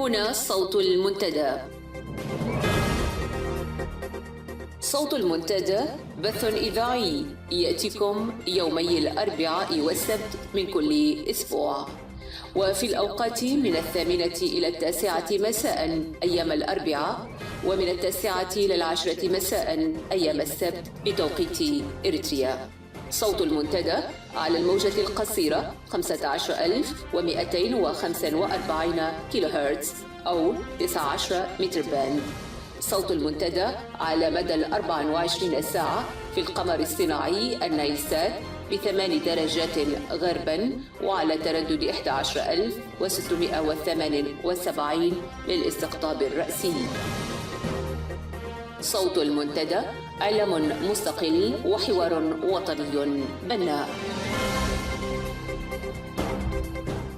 هنا صوت المنتدى. صوت المنتدى بث إذاعي يأتيكم يومي الأربعاء والسبت من كل أسبوع، وفي الأوقات من 8 إلى 9 مساء أيام الأربعاء، ومن 9 إلى 10 مساء أيام السبت بتوقيت إريتريا. صوت المنتدى على الموجة القصيرة 15245 كيلو هرتز أو 19 متر باند. صوت المنتدى على مدى 24 ساعة في القمر الصناعي النايلسات ب8 درجات غربا، وعلى تردد 11678 للاستقطاب الرأسي. صوت المنتدى علم مستقل وحوار وطني بناء.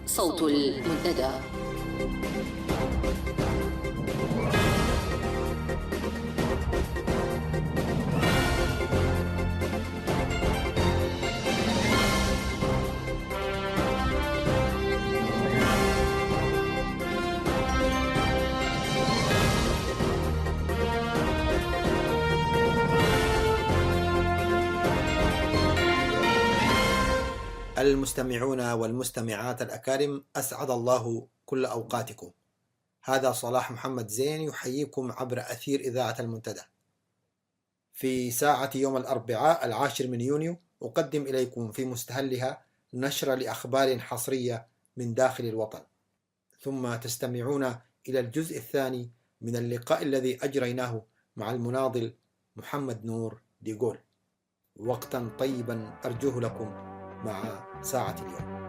صوت المنتدى. المستمعون والمستمعات الأكارم، أسعد الله كل أوقاتكم. هذا صلاح محمد زين يحييكم عبر أثير إذاعة المنتدى. في ساعة يوم الأربعاء 10 من يونيو أقدم إليكم في مستهلها نشر لأخبار حصرية من داخل الوطن، ثم تستمعون إلى الجزء الثاني من اللقاء الذي أجريناه مع المناضل محمد نور ديغول. وقتا طيبا أرجوه لكم مع ساعة اليوم.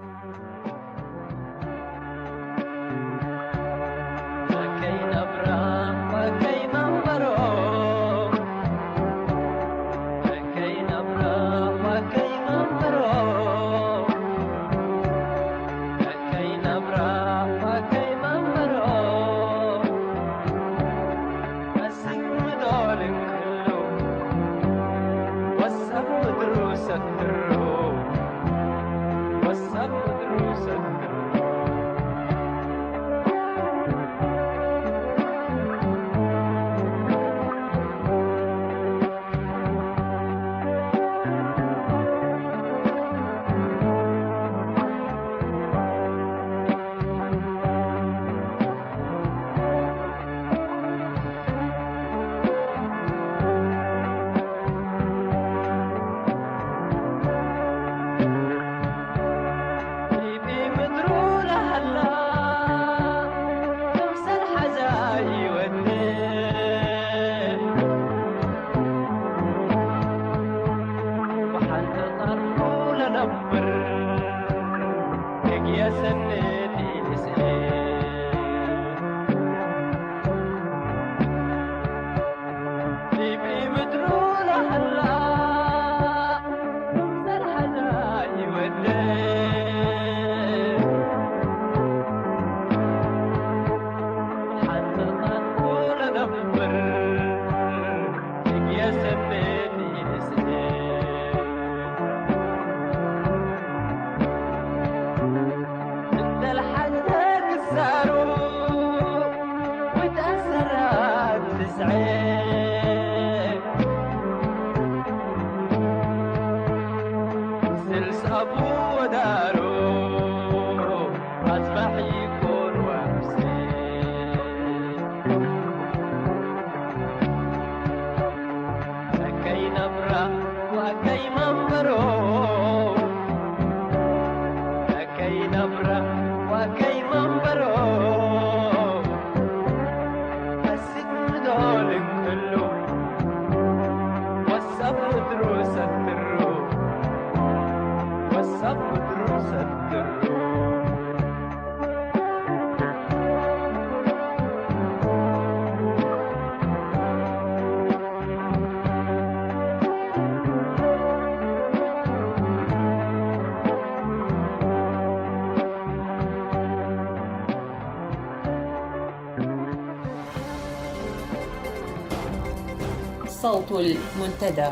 صوت المنتدى.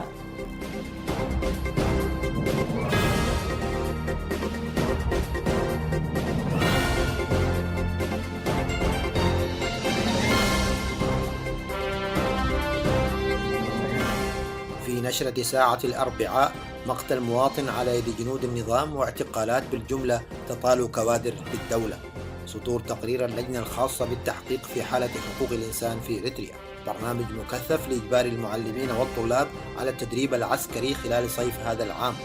نشرة ساعة الأربعاء مقتل مواطن على يد جنود النظام واعتقالات بالجملة تطال كوادر بالدولة. صدور تقرير اللجنة الخاصة بالتحقيق في حالة حقوق الإنسان في إريتريا. برنامج مكثف لإجبار المعلمين والطلاب على التدريب العسكري خلال صيف هذا العام.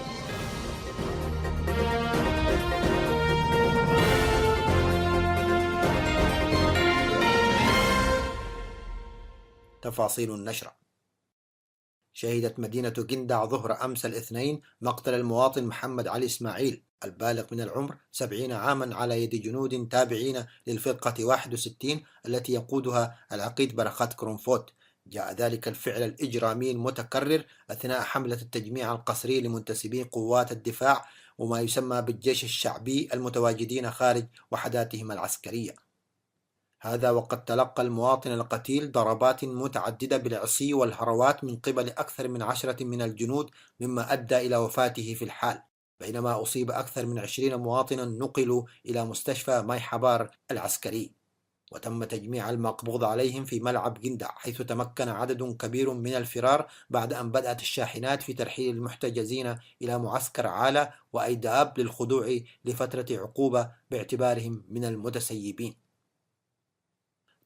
تفاصيل النشرة. شهدت مدينة جندع ظهر أمس الاثنين مقتل المواطن محمد علي إسماعيل البالغ من العمر 70 عاما على يد جنود تابعين للفرقة 61 التي يقودها العقيد بركات كرنفوت. جاء ذلك الفعل الإجرامي المتكرر أثناء حملة التجميع القسري لمنتسبي قوات الدفاع وما يسمى بالجيش الشعبي المتواجدين خارج وحداتهم العسكرية. هذا وقد تلقى المواطن القتيل ضربات متعددة بالعصي والهروات من قبل أكثر من 10 من الجنود، مما أدى إلى وفاته في الحال، بينما أصيب أكثر من 20 مواطنا نقلوا إلى مستشفى ماي حبار العسكري. وتم تجميع المقبوض عليهم في ملعب جندع، حيث تمكن عدد كبير من الفرار بعد أن بدأت الشاحنات في ترحيل المحتجزين إلى معسكر عالة وأيداب للخضوع لفترة عقوبة باعتبارهم من المتسيبين.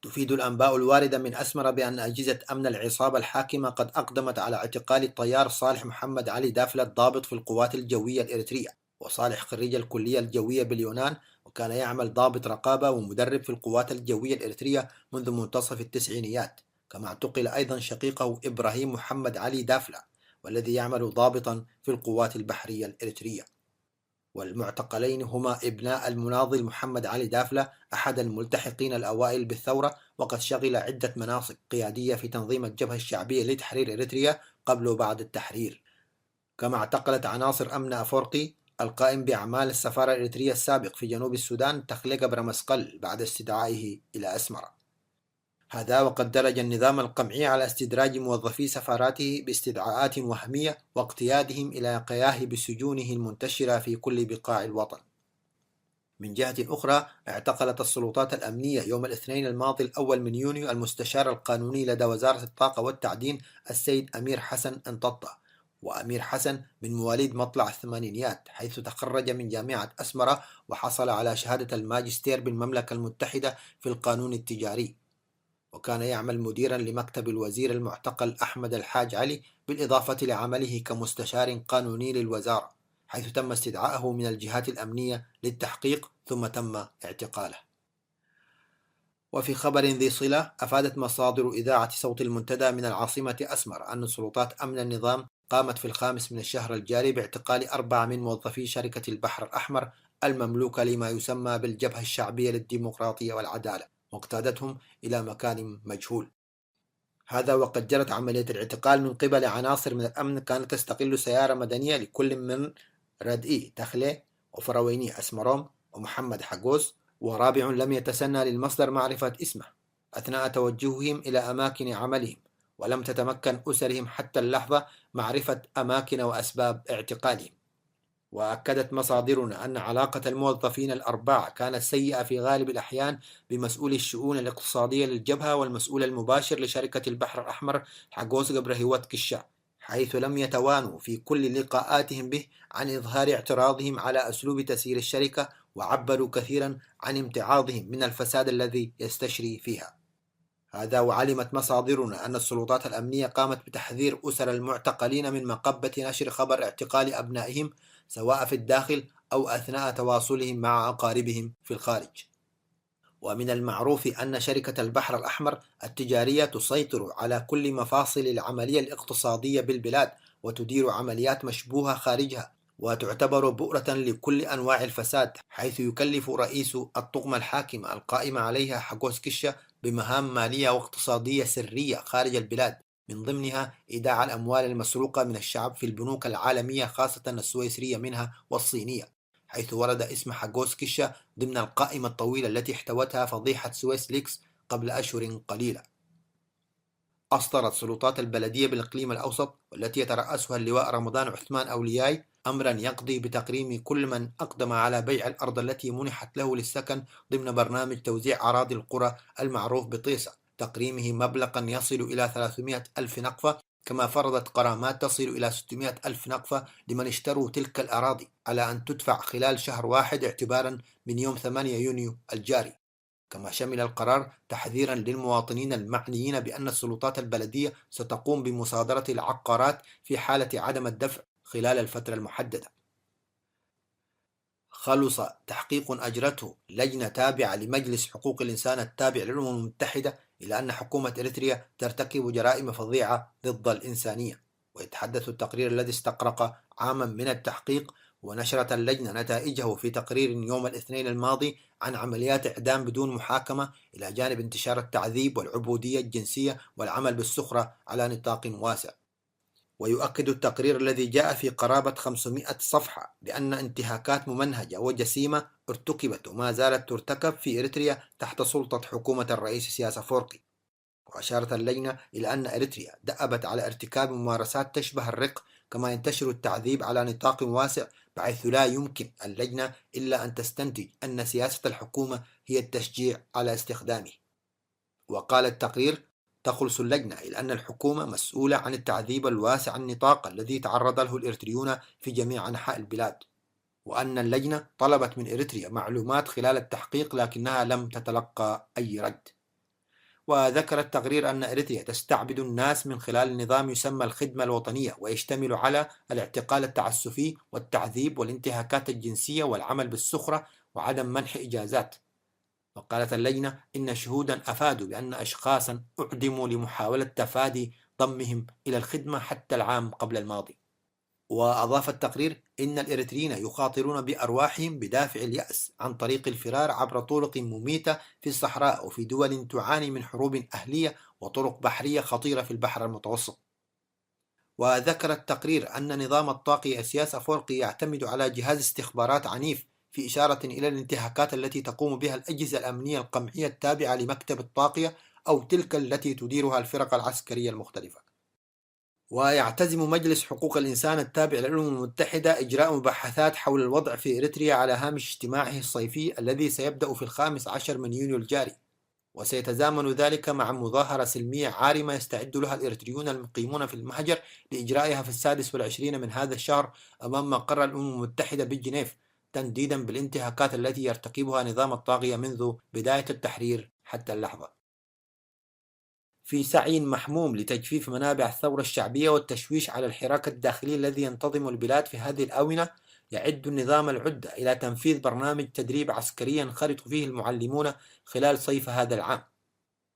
تفيد الأنباء الواردة من أسمرة بأن أجهزة أمن العصابة الحاكمة قد أقدمت على اعتقال الطيار صالح محمد علي دافلة الضابط في القوات الجوية الإريترية. وصالح خريج الكلية الجوية باليونان، وكان يعمل ضابط رقابة ومدرب في القوات الجوية الإريترية منذ منتصف التسعينيات. كما اعتقل أيضا شقيقه إبراهيم محمد علي دافلة، والذي يعمل ضابطا في القوات البحرية الإريترية. والمعتقلين هما ابناء المناضل محمد علي دافلة أحد الملتحقين الأوائل بالثورة، وقد شغل عدة مناصب قيادية في تنظيم الجبهة الشعبية لتحرير إريتريا قبل وبعد التحرير. كما اعتقلت عناصر أمن أفورقي القائم بأعمال السفارة الإريترية السابق في جنوب السودان تخليق برمسقل بعد استدعائه إلى أسمرة. هذا وقد درج النظام القمعي على استدراج موظفي سفاراته باستدعاءات وهمية واقتيادهم إلى قياه بسجونه المنتشرة في كل بقاع الوطن. من جهة أخرى، اعتقلت السلطات الأمنية يوم الاثنين الماضي الأول من يونيو المستشار القانوني لدى وزارة الطاقة والتعدين السيد أمير حسن انططة. وأمير حسن من مواليد مطلع الثمانينيات، حيث تخرج من جامعة أسمرة وحصل على شهادة الماجستير بالمملكة المتحدة في القانون التجاري. وكان يعمل مديرا لمكتب الوزير المعتقل أحمد الحاج علي، بالإضافة لعمله كمستشار قانوني للوزارة، حيث تم استدعائه من الجهات الأمنية للتحقيق ثم تم اعتقاله. وفي خبر ذي صلة، أفادت مصادر إذاعة صوت المنتدى من العاصمة أسمر أن سلطات أمن النظام قامت في 5 من الشهر الجاري باعتقال 4 من موظفي شركة البحر الأحمر المملوكة لما يسمى بالجبهة الشعبية للديمقراطية والعدالة، واقتادتهم إلى مكان مجهول. هذا وقد جرت عملية الاعتقال من قبل عناصر من الأمن كانت تستقل سيارة مدنية لكل من ردئي تخلي وفرويني أسمروم ومحمد حقوس، ورابع لم يتسنى للمصدر معرفة اسمه، أثناء توجههم إلى أماكن عملهم، ولم تتمكن أسرهم حتى اللحظة معرفة أماكن وأسباب اعتقالهم. وأكدت مصادرنا أن علاقة الموظفين الأربعة كانت سيئة في غالب الأحيان بمسؤول الشؤون الاقتصادية للجبهة والمسؤول المباشر لشركة البحر الأحمر حقوس قبرهوت كشا، حيث لم يتوانوا في كل لقاءاتهم به عن إظهار اعتراضهم على أسلوب تسيير الشركة، وعبروا كثيرا عن امتعاضهم من الفساد الذي يستشري فيها. هذا وعلمت مصادرنا أن السلطات الأمنية قامت بتحذير أسر المعتقلين من مقبة نشر خبر اعتقال أبنائهم، سواء في الداخل أو أثناء تواصلهم مع أقاربهم في الخارج. ومن المعروف أن شركة البحر الأحمر التجارية تسيطر على كل مفاصل العملية الاقتصادية بالبلاد، وتدير عمليات مشبوهة خارجها، وتعتبر بؤرة لكل أنواع الفساد، حيث يكلف رئيس الطغمة الحاكمة القائمة عليها حقوس كشة بمهام مالية واقتصادية سرية خارج البلاد، من ضمنها إيداع الأموال المسروقة من الشعب في البنوك العالمية، خاصة السويسرية منها والصينية، حيث ورد اسم حقوس كشة ضمن القائمة الطويلة التي احتوتها فضيحة سويس ليكس قبل أشهر قليلة. أصدرت سلطات البلدية بالإقليم الأوسط والتي يترأسها اللواء رمضان عثمان أولياي أمرا يقضي بتقريم كل من أقدم على بيع الأرض التي منحت له للسكن ضمن برنامج توزيع أراضي القرى المعروف بطيسة، تقريمه مبلغا يصل إلى 300,000 نقفة كما فرضت غرامات تصل إلى 600 ألف نقفة لمن اشتروا تلك الأراضي على أن تدفع خلال شهر واحد اعتبارا من يوم 8 يونيو الجاري. كما شمل القرار تحذيرا للمواطنين المعنيين بأن السلطات البلدية ستقوم بمصادرة العقارات في حالة عدم الدفع خلال الفترة المحددة. خلص تحقيق أجرته لجنة تابعة لمجلس حقوق الإنسان التابع للأمم المتحدة إلى أن حكومة إريتريا ترتكب جرائم فظيعة ضد الإنسانية. ويتحدث التقرير الذي استغرق عاما من التحقيق، ونشرت اللجنة نتائجه في تقرير يوم الاثنين الماضي عن عمليات إعدام بدون محاكمة، إلى جانب انتشار التعذيب والعبودية الجنسية والعمل بالسخرة على نطاق واسع. ويؤكد التقرير الذي جاء في قرابة 500 صفحة بأن انتهاكات ممنهجة وجسيمة ارتكبت وما زالت ترتكب في إريتريا تحت سلطة حكومة الرئيس سياس أفورقي. وأشارت اللجنة إلى أن إريتريا دأبت على ارتكاب ممارسات تشبه الرق، كما ينتشر التعذيب على نطاق واسع، بحيث لا يمكن اللجنة إلا أن تستنتج أن سياسة الحكومة هي التشجيع على استخدامه. وقال التقرير: تخلص اللجنة إلى أن الحكومة مسؤولة عن التعذيب الواسع النطاق الذي تعرض له الإريتريون في جميع أنحاء البلاد، وأن اللجنة طلبت من إريتريا معلومات خلال التحقيق لكنها لم تتلقى أي رد. وذكر التقرير أن إريتريا تستعبد الناس من خلال نظام يسمى الخدمة الوطنية، ويشتمل على الاعتقال التعسفي والتعذيب والانتهاكات الجنسية والعمل بالسخرة وعدم منح إجازات. وقالت اللجنة إن شهودا أفادوا بأن أشخاصا أعدموا لمحاولة تفادي ضمهم إلى الخدمة حتى العام قبل الماضي. وأضاف التقرير إن الإريتريين يخاطرون بأرواحهم بدافع اليأس عن طريق الفرار عبر طرق مميتة في الصحراء وفي دول تعاني من حروب أهلية وطرق بحرية خطيرة في البحر المتوسط. وذكر التقرير أن نظام الطاغية سياس أفورقي يعتمد على جهاز استخبارات عنيف، في إشارة إلى الانتهاكات التي تقوم بها الأجهزة الأمنية القمعية التابعة لمكتب الطاغية أو تلك التي تديرها الفرق العسكرية المختلفة. ويعتزم مجلس حقوق الإنسان التابع للأمم المتحدة إجراء مباحثات حول الوضع في إريتريا على هامش اجتماعه الصيفي الذي سيبدأ في 15 من يونيو الجاري، وسيتزامن ذلك مع مظاهرة سلمية عارمة يستعد لها الإريتريون المقيمون في المهجر لإجرائها في 26 من هذا الشهر أمام مقر الأمم المتحدة بجنيف، تنديدا بالانتهاكات التي يرتكبها نظام الطاغية منذ بداية التحرير حتى اللحظة. في سعي محموم لتجفيف منابع الثورة الشعبية والتشويش على الحراك الداخلي الذي ينتظم البلاد في هذه الآونة، يعد النظام العدة إلى تنفيذ برنامج تدريب عسكري ينخرط فيه المعلمون خلال صيف هذا العام.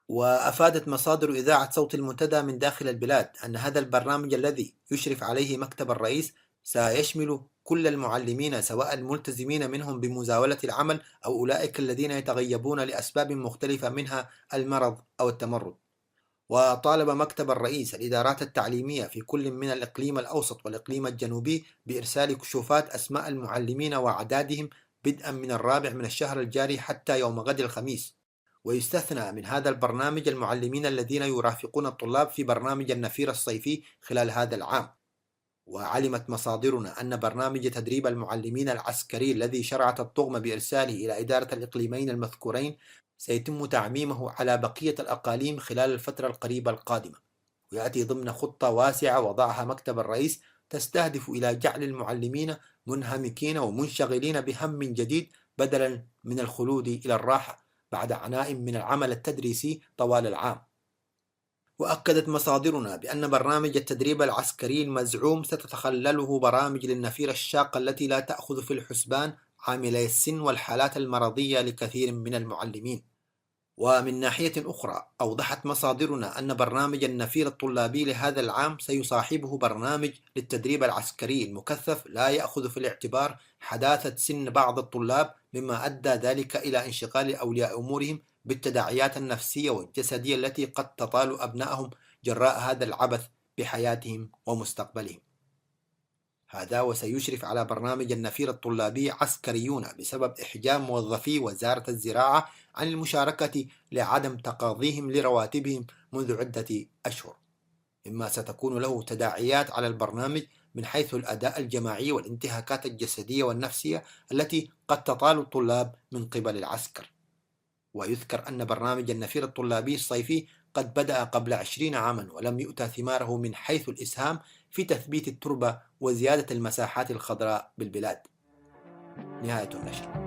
وأفادت مصادر إذاعة صوت المنتدى من داخل البلاد أن هذا البرنامج الذي يشرف عليه مكتب الرئيس سيشمل كل المعلمين، سواء الملتزمين منهم بمزاولة العمل أو أولئك الذين يتغيبون لأسباب مختلفة منها المرض أو التمرد. وطالب مكتب الرئيس الإدارات التعليمية في كل من الإقليم الأوسط والإقليم الجنوبي بإرسال كشوفات أسماء المعلمين وأعدادهم بدءا من 4 من الشهر الجاري حتى يوم غد الخميس. ويستثنى من هذا البرنامج المعلمين الذين يرافقون الطلاب في برنامج النفير الصيفي خلال هذا العام. وعلمت مصادرنا أن برنامج تدريب المعلمين العسكري الذي شرعت الطغمة بإرساله إلى إدارة الإقليمين المذكورين سيتم تعميمه على بقية الأقاليم خلال الفترة القريبة القادمة، ويأتي ضمن خطة واسعة وضعها مكتب الرئيس تستهدف إلى جعل المعلمين منهمكين ومنشغلين بهم جديد بدلا من الخلود إلى الراحة بعد عناء من العمل التدريسي طوال العام. وأكدت مصادرنا بأن برنامج التدريب العسكري المزعوم ستتخلله برامج للنفير الشاقة التي لا تأخذ في الحسبان عاملي السن والحالات المرضية لكثير من المعلمين. ومن ناحية أخرى أوضحت مصادرنا أن برنامج النفير الطلابي لهذا العام سيصاحبه برنامج للتدريب العسكري المكثف لا يأخذ في الاعتبار حداثة سن بعض الطلاب، مما أدى ذلك إلى انشغال أولياء أمورهم بالتداعيات النفسية والجسدية التي قد تطال أبنائهم جراء هذا العبث بحياتهم ومستقبلهم. هذا وسيشرف على برنامج النفير الطلابي عسكريون بسبب إحجام موظفي وزارة الزراعة عن المشاركة لعدم تقاضيهم لرواتبهم منذ عدة أشهر، مما ستكون له تداعيات على البرنامج من حيث الأداء الجماعي والانتهاكات الجسدية والنفسية التي قد تطال الطلاب من قبل العسكر. ويذكر أن برنامج النفير الطلابي الصيفي قد بدأ قبل 20 عاما ولم يؤتى ثماره من حيث الإسهام في تثبيت التربة وزيادة المساحات الخضراء بالبلاد. نهاية النشر.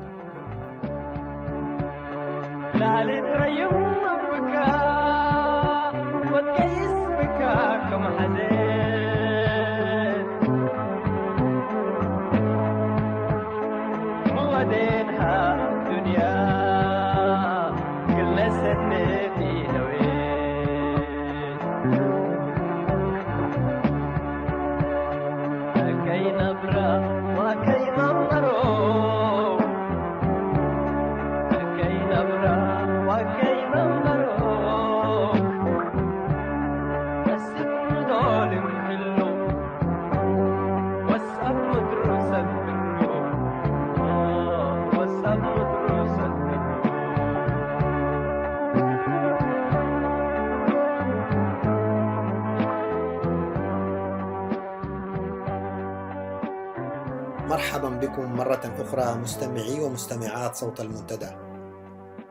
مرحبا بكم مرة أخرى مستمعي ومستمعات صوت المنتدى.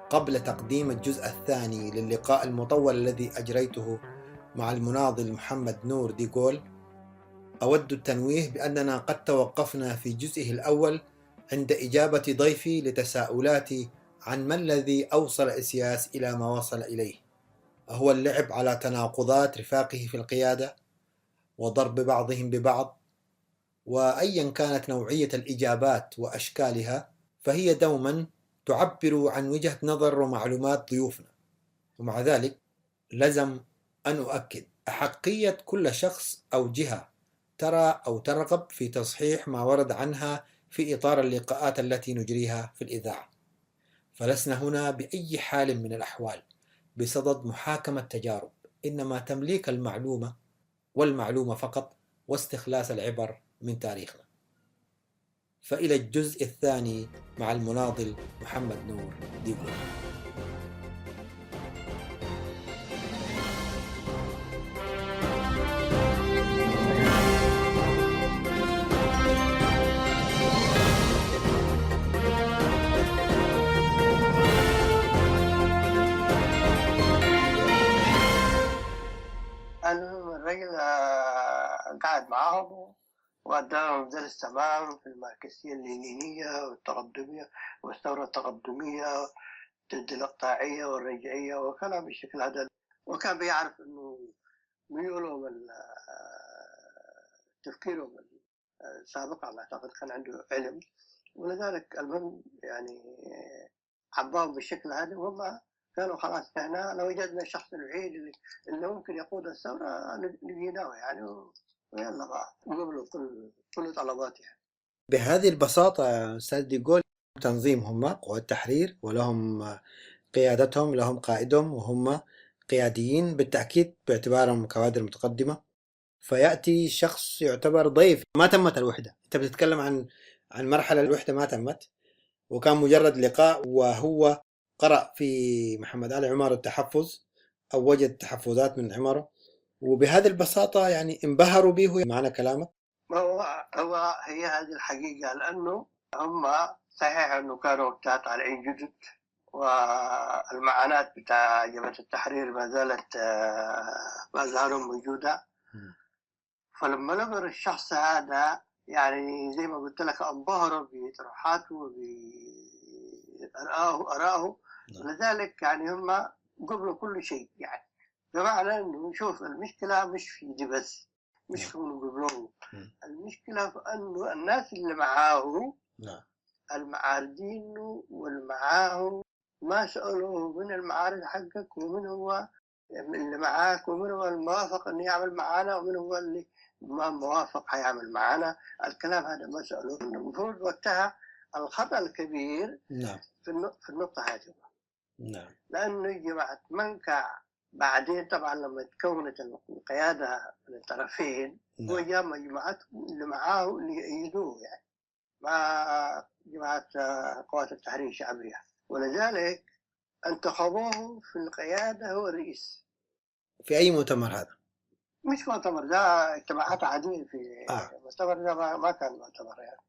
قبل تقديم الجزء الثاني للقاء المطول الذي أجريته مع المناضل محمد نور ديغول، أود التنويه بأننا قد توقفنا في جزئه الأول عند إجابة ضيفي لتساؤلاتي عن ما الذي أوصل إسياس إلى ما وصل إليه. هو اللعب على تناقضات رفاقه في القيادة وضرب بعضهم ببعض، وأيا كانت نوعية الإجابات وأشكالها فهي دوما تعبر عن وجهة نظر ومعلومات ضيوفنا، ومع ذلك لزم أن أؤكد أحقية كل شخص أو جهة ترى أو ترغب في تصحيح ما ورد عنها في إطار اللقاءات التي نجريها في الإذاعة. فلسنا هنا بأي حال من الأحوال بصدد محاكمة تجارب، إنما تمليك المعلومة والمعلومة فقط، واستخلاص العبر من تاريخنا. فإلى الجزء الثاني مع المناضل محمد نور ديغول. أنا الرجل قاعد معاهم وأداهم درس تمام في الماركسية اللينينية والتقدمية والثورة التقدمية ضد الإقطاعية والرجعية وكلام بالشكل هذا، وكان بيعرف إنه ميولهم تفكيرهم السابق، على أعتقد كان عنده علم، ولذلك المهم يعني عباهم بالشكل هذا، وهم كانوا خلاص احنا لو وجدنا الشخص الوحيد اللي ممكن يقود الثورة لقيناه يعني، ويلا بقى قبلوا كل طلباتي يعني. بهذه البساطة يا أستاذ ديغول، تنظيم هم قوى التحرير ولهم قيادتهم، لهم قائدهم وهم قياديين بالتأكيد باعتبارهم كوادر متقدمة، فيأتي شخص يعتبر ضيف. ما تمت الوحدة، أنت بتتكلم عن مرحلة الوحدة ما تمت، وكان مجرد لقاء وهو قرأ في محمد علي عمر التحفظ أو وجد تحفظات من عمره، وبهذه البساطة يعني انبهروا به. معنى كلامك هي هذه الحقيقة، لأنه هم صحيح أنه كانوا طالعين جدد، والمعاناة بتاع جبهة التحرير ما زالت ما زالت موجودة. فلما نظر الشخص هذا يعني زي ما قلت لك انبهروا بطروحاته وبآرائه، لذلك يعني هم قبلوا كل شيء، يعني بمعنى انه نشوف المشكلة مش في دي بس، مش في انه قبلوه، المشكلة في انه الناس اللي معاه المعارضين والمعاهم ما سألوه من المعارض حقك ومن هو اللي معاك ومن هو الموافق انه يعمل معانا ومن هو اللي ما موافق هيعمل معانا. الكلام هذا ما سألوه. المفروض وقتها الخطأ الكبير في النقطة هذه، لأنه جماعة منكع بعدين طبعا لما تكونت القيادة من الطرفين هو جاء مجموعتهم اللي معاه اللي يأيدوه يعني مع جماعة قوات التحرير الشعبية، ولذلك انتخبوه في القيادة هو الرئيس. في أي مؤتمر هذا؟ مش مؤتمر، ده اجتماعات عادية في مؤتمر، ده ما كان مؤتمر يعني.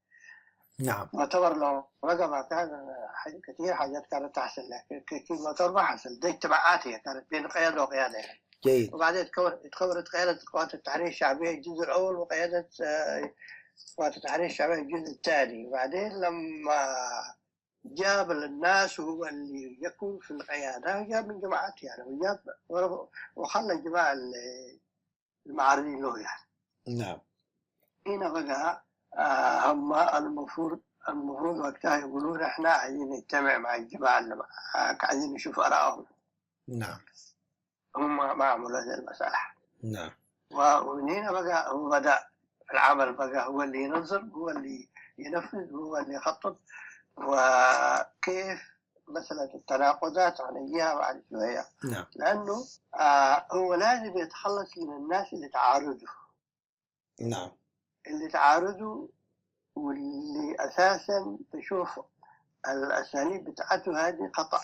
نعم. مؤتمر لو بقى ما كان كثير حاجات كانت تحصل، لكن كثير مؤتمر ما حصل. دي اجتماعات هي كانت بين قيادة وقيادة يعني. جيد. وبعدين تكونت قيادة قوات التحرير الشعبية الجزء الأول، وقيادة قوات التحرير الشعبية الجزء الثاني. وبعدين لما جاب الناس هو اللي يكون في القيادة، جاب من جماعات يعني، وجاب وخلى الجماعة المعارضين له يعني. نعم. هنا بقى هم المفروض وقتها يقولون احنا عايزين نجتمع مع الجماعة اللي عايزين نشوف آرائهم. نعم. هم ما عملوا هذه المسألة. نعم. ومن هنا بقى هو بدأ العمل، بقى هو اللي ينظم، هو اللي ينفذ، هو اللي يخطط. وكيف مسألة التناقضات هنجيها بعد شوية. نعم. لأنه هو لازم يتخلص من الناس اللي تعارضوا. نعم. اللي تعارضوا واللي أساسا تشوف الأساليب بتاعته هذه خطأ.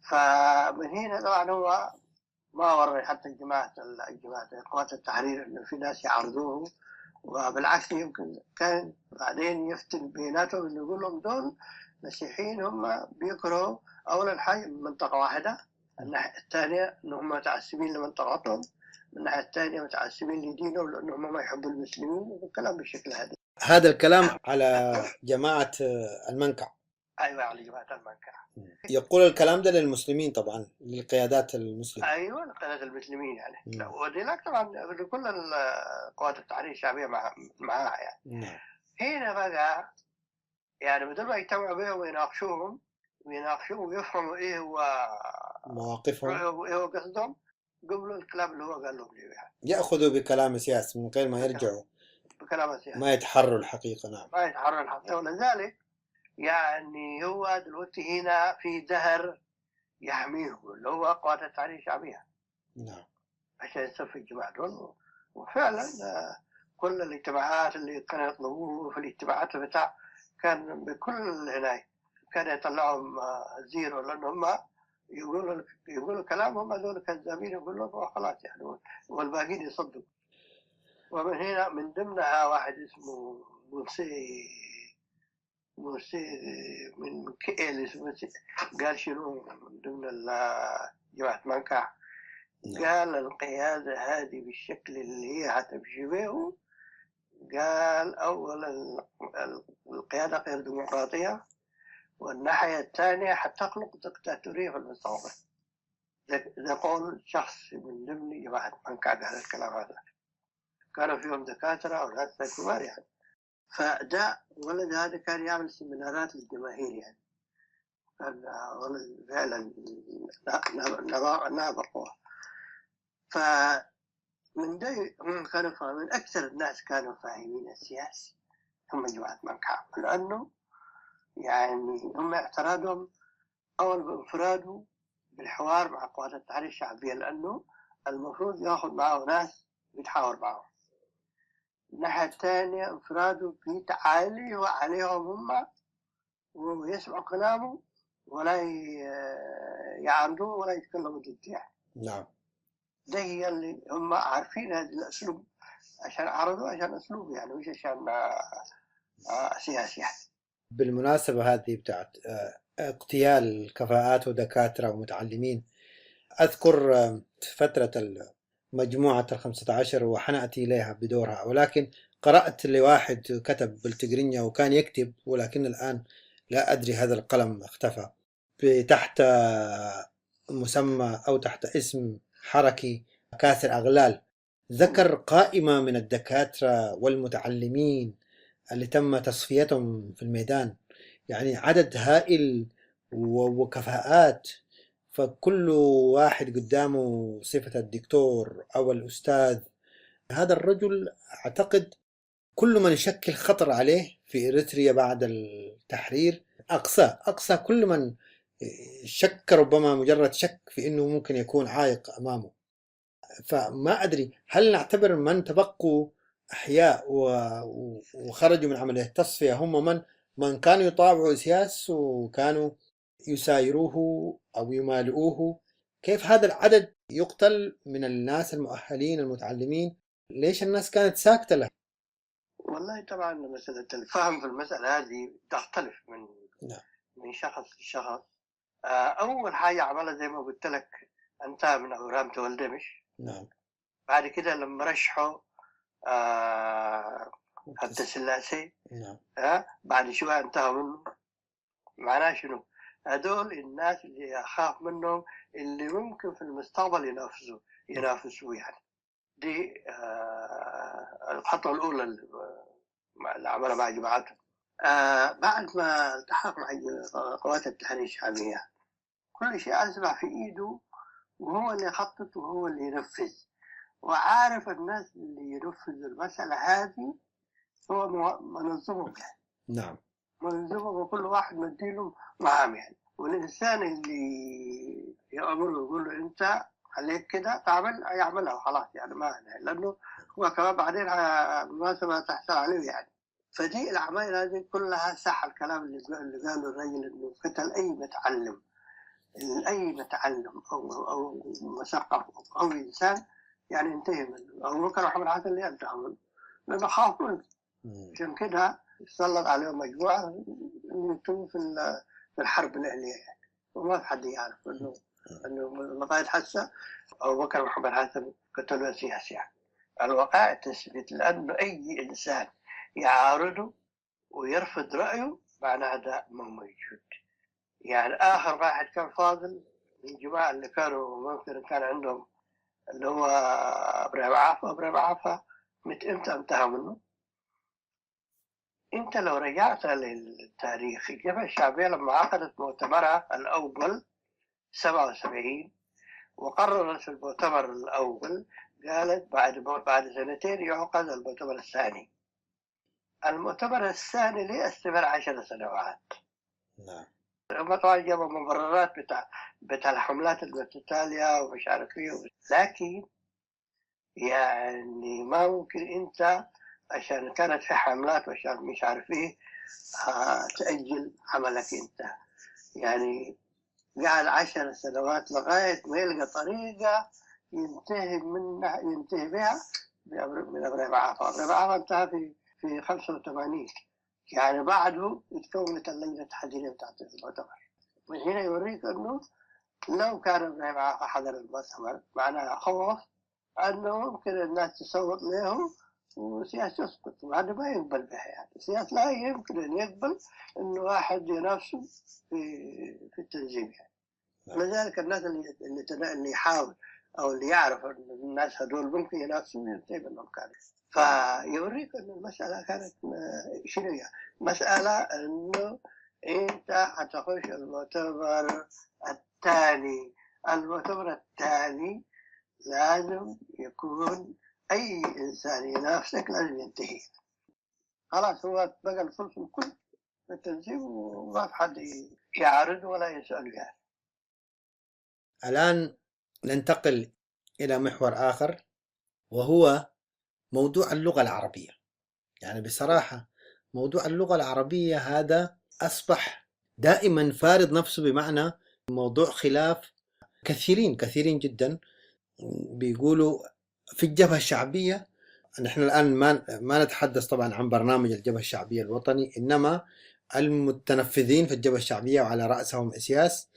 فمن هنا طبعا هو ما ورى حتى الجماعة قوات التحرير إنه في ناس يعارضوه، وبالعكس يمكن كان بعدين يفتن بيناتهم إنه يقول لهم دول مسيحيين هم بيكرهوا أولا حاجة من منطقة واحدة، الناحية الثانية إنهم متعصبين لمنطقتهم، من الناحية الثانية متعصبين لدينهم لأنهم ما يحبوا المسلمين، والكلام بالشكل هذا. هذا الكلام على جماعة المنكع. أيوة، على جماعة المنكع. يقول الكلام ده للمسلمين طبعا، للقيادات المسلمة. أيوة، لقيادات المسلمين يعني. وذلك طبعا لكل القوات التحرير الشعبية معها يعني. هنا بقى يعني بدل ما يجتمعوا بهم ويناقشوهم ويفهموا إيه هو مواقفهم وإيه هو قصدهم، قبلوا الكلام اللي هو قال لهم يعني. يأخذوا بكلام سياسي من غير ما يرجعوا بكلام سياسي، ما يتحروا الحقيقة. نعم. ما يتحروا الحقيقة. ولذلك يعني هو دلوقتي هنا في دهر يحميه اللي هو قوات التحرير الشعبية. نعم. عشان يصفي الجماعة دول. وفعلا كل الاجتماعات اللي كانوا يطلبوه في الاجتماعات بتاع كان بكل هناك كان يطلعهم زيرو، لأن هم يقولوا كلام، هم دول كذابين، يقولوا خلاص يعني، والباقيين يصدقوا. ومن هنا من ضمنها واحد اسمه موسى من كيل اسمه، قال شنو من ضمن جماعة منكع، قال القيادة هذه بالشكل اللي هي هتمشي به، قال أولا القيادة غير ديمقراطية، والناحية الثانية حتخلق دكتاتورية في المستقبل. ده قول شخص من ضمن جماعة منكع قال الكلام هذا. كانوا فيهم دكاترة وناس كبار يعني. فده ولد هذا كان يعمل سيمينارات للجماهير يعني. كان ولد فعلا نابغ قوة. فمن ده هم كانوا فاهمين، أكثر الناس كانوا فاهمين السياسة هم جماعة منكع، لأنه يعني هم اعتراضهم أول بانفراده بالحوار مع قوات التحرير الشعبية، لأنه المفروض يأخذ معه ناس بيتحاور معه. الناحية الثانية انفراده في تعالي وعليهم هم، ويسمعوا كلامه ولا يعارضوه ولا يتكلموا ضده. نعم. ده هي اللي هم عارفين هذا الأسلوب عشان عرضوا عشان أسلوب يعني، مش عشان سياسي يعني. بالمناسبة هذه بتاعت اغتيال كفاءات ودكاترة ومتعلمين، أذكر فترة مجموعة 15 وحنأتي إليها بدورها، ولكن قرأت لواحد كتب بالتقرينيا وكان يكتب، ولكن الآن لا أدري هذا القلم اختفى، تحت مسمى أو تحت اسم حركي كاسر أغلال، ذكر قائمة من الدكاترة والمتعلمين اللي تم تصفيتهم في الميدان، يعني عدد هائل وكفاءات، فكل واحد قدامه صفة الدكتور أو الأستاذ. هذا الرجل أعتقد كل من يشكل خطر عليه في إريتريا بعد التحرير أقصى كل من شك، ربما مجرد شك في أنه ممكن يكون عائق أمامه. فما أدري هل نعتبر من تبقوا أحياء وخرجوا من عملية التصفية هم من كانوا يطاوعوا سياس وكانوا يسايروه أو يمالئوه؟ كيف هذا العدد يقتل من الناس المؤهلين المتعلمين؟ ليش الناس كانت ساكتة له؟ والله طبعا مسألة الفهم في المسألة هذه تختلف من شخص لشخص. أول حاجة عملها زي ما قلت لك انتهى من أورام تولدمش. نعم. بعد كده لما رشحوا التسلاسي، نعم. بعد شوية انتهى منه. معناه شنو؟ هدول الناس اللي أخاف منهم اللي ممكن في المستقبل ينافسوا يعني. دي الخطوة الأولى اللي عملها مع جماعتهم. بعد ما التحق مع قوات التحرير الشعبية، كل شيء أصبح في إيده، وهو اللي يخطط وهو اللي ينفذ، وعارف الناس اللي ينفذوا المسألة هذه هو منظمهم يعني. نعم. منظمهم، وكل واحد مديله مهام يعني. والإنسان اللي يأمره يقول له أنت عليك كده تعمل، يعملها وخلاص يعني، ما يعني، لأنه هو كمان بعدين مناسبة تحصل عليه يعني. فدي الأعمال هذه كلها صح الكلام اللي قاله الرجل، إنه قتل أي متعلم، أي متعلم أو مثقف أو إنسان يعني انتهي منه. أبو بكر محمد حسن اللي انتهى منه لأنه خاف منه. عشان كده سلط عليهم مجموعة يكتبوا في الحرب الأهلية يعني. وما في حد يعرف إنه لغاية هسه أبو بكر محمد حسن قتلوه سياسي يعني. الوقائع تثبت، لأنه أي إنسان يعارضه ويرفض رأيه معناه هذا مو موجود يعني. آخر واحد كان فاضل من الجماعة اللي كانوا ممكن كان عندهم اللي هو إبراهيم عافا مت إمتى انتهى منه؟ أنت لو رجعت للتاريخ، الجبهة الشعبية لما عقدت مؤتمرها الأول 77 وقررت في المؤتمر الأول، قالت بعد سنتين يعقد المؤتمر الثاني. المؤتمر الثاني ليه استمر 10 سنوات. نعم. هم طبعا جابوا مبررات بتاع الحملات المتتالية ومش عارف ايه، لكن يعني ما ممكن انت عشان كانت في حملات وعشان مش عارف ايه تأجل عملك انت يعني. قعد 10 سنوات لغاية ما يلقى طريقة ينتهي بها من إبراهيم عافا. إبراهيم عافا انتهى في 85 يعني. بعده اتكونت اللجنة التحضيرية بتاعت المؤتمر. من هنا يوريك انه لو كان ابراهيم عافا حضر المؤتمر معناها خوف انه ممكن الناس تصوت له وسياسة تسقط، وهذا ما يقبل بها يعني. السياسة لا يمكن ان يقبل انه واحد ينافسه في التنظيم يعني. لذلك الناس اللي يحاول او اللي يعرف ان الناس هذول ممكن ينافسوا ينتهي منهم كان. فيوريك ان المسألة كانت شنو يعني؟ مسألة انه انت حتخش المؤتمر الثاني. المؤتمر الثاني لازم يكون اي انسان ينافسك لازم ينتهي. خلاص هو بقى الفلس الكل في التنظيم وما في حد يعارض ولا يسأل يعني. الآن ننتقل إلى محور آخر، وهو موضوع اللغة العربية. يعني بصراحة موضوع اللغة العربية هذا أصبح دائما فارض نفسه، بمعنى موضوع خلاف. كثيرين جدا بيقولوا في الجبهة الشعبية. نحن الآن ما نتحدث طبعا عن برنامج الجبهة الشعبية الوطني، إنما المتنفذين في الجبهة الشعبية وعلى رأسهم إسياس،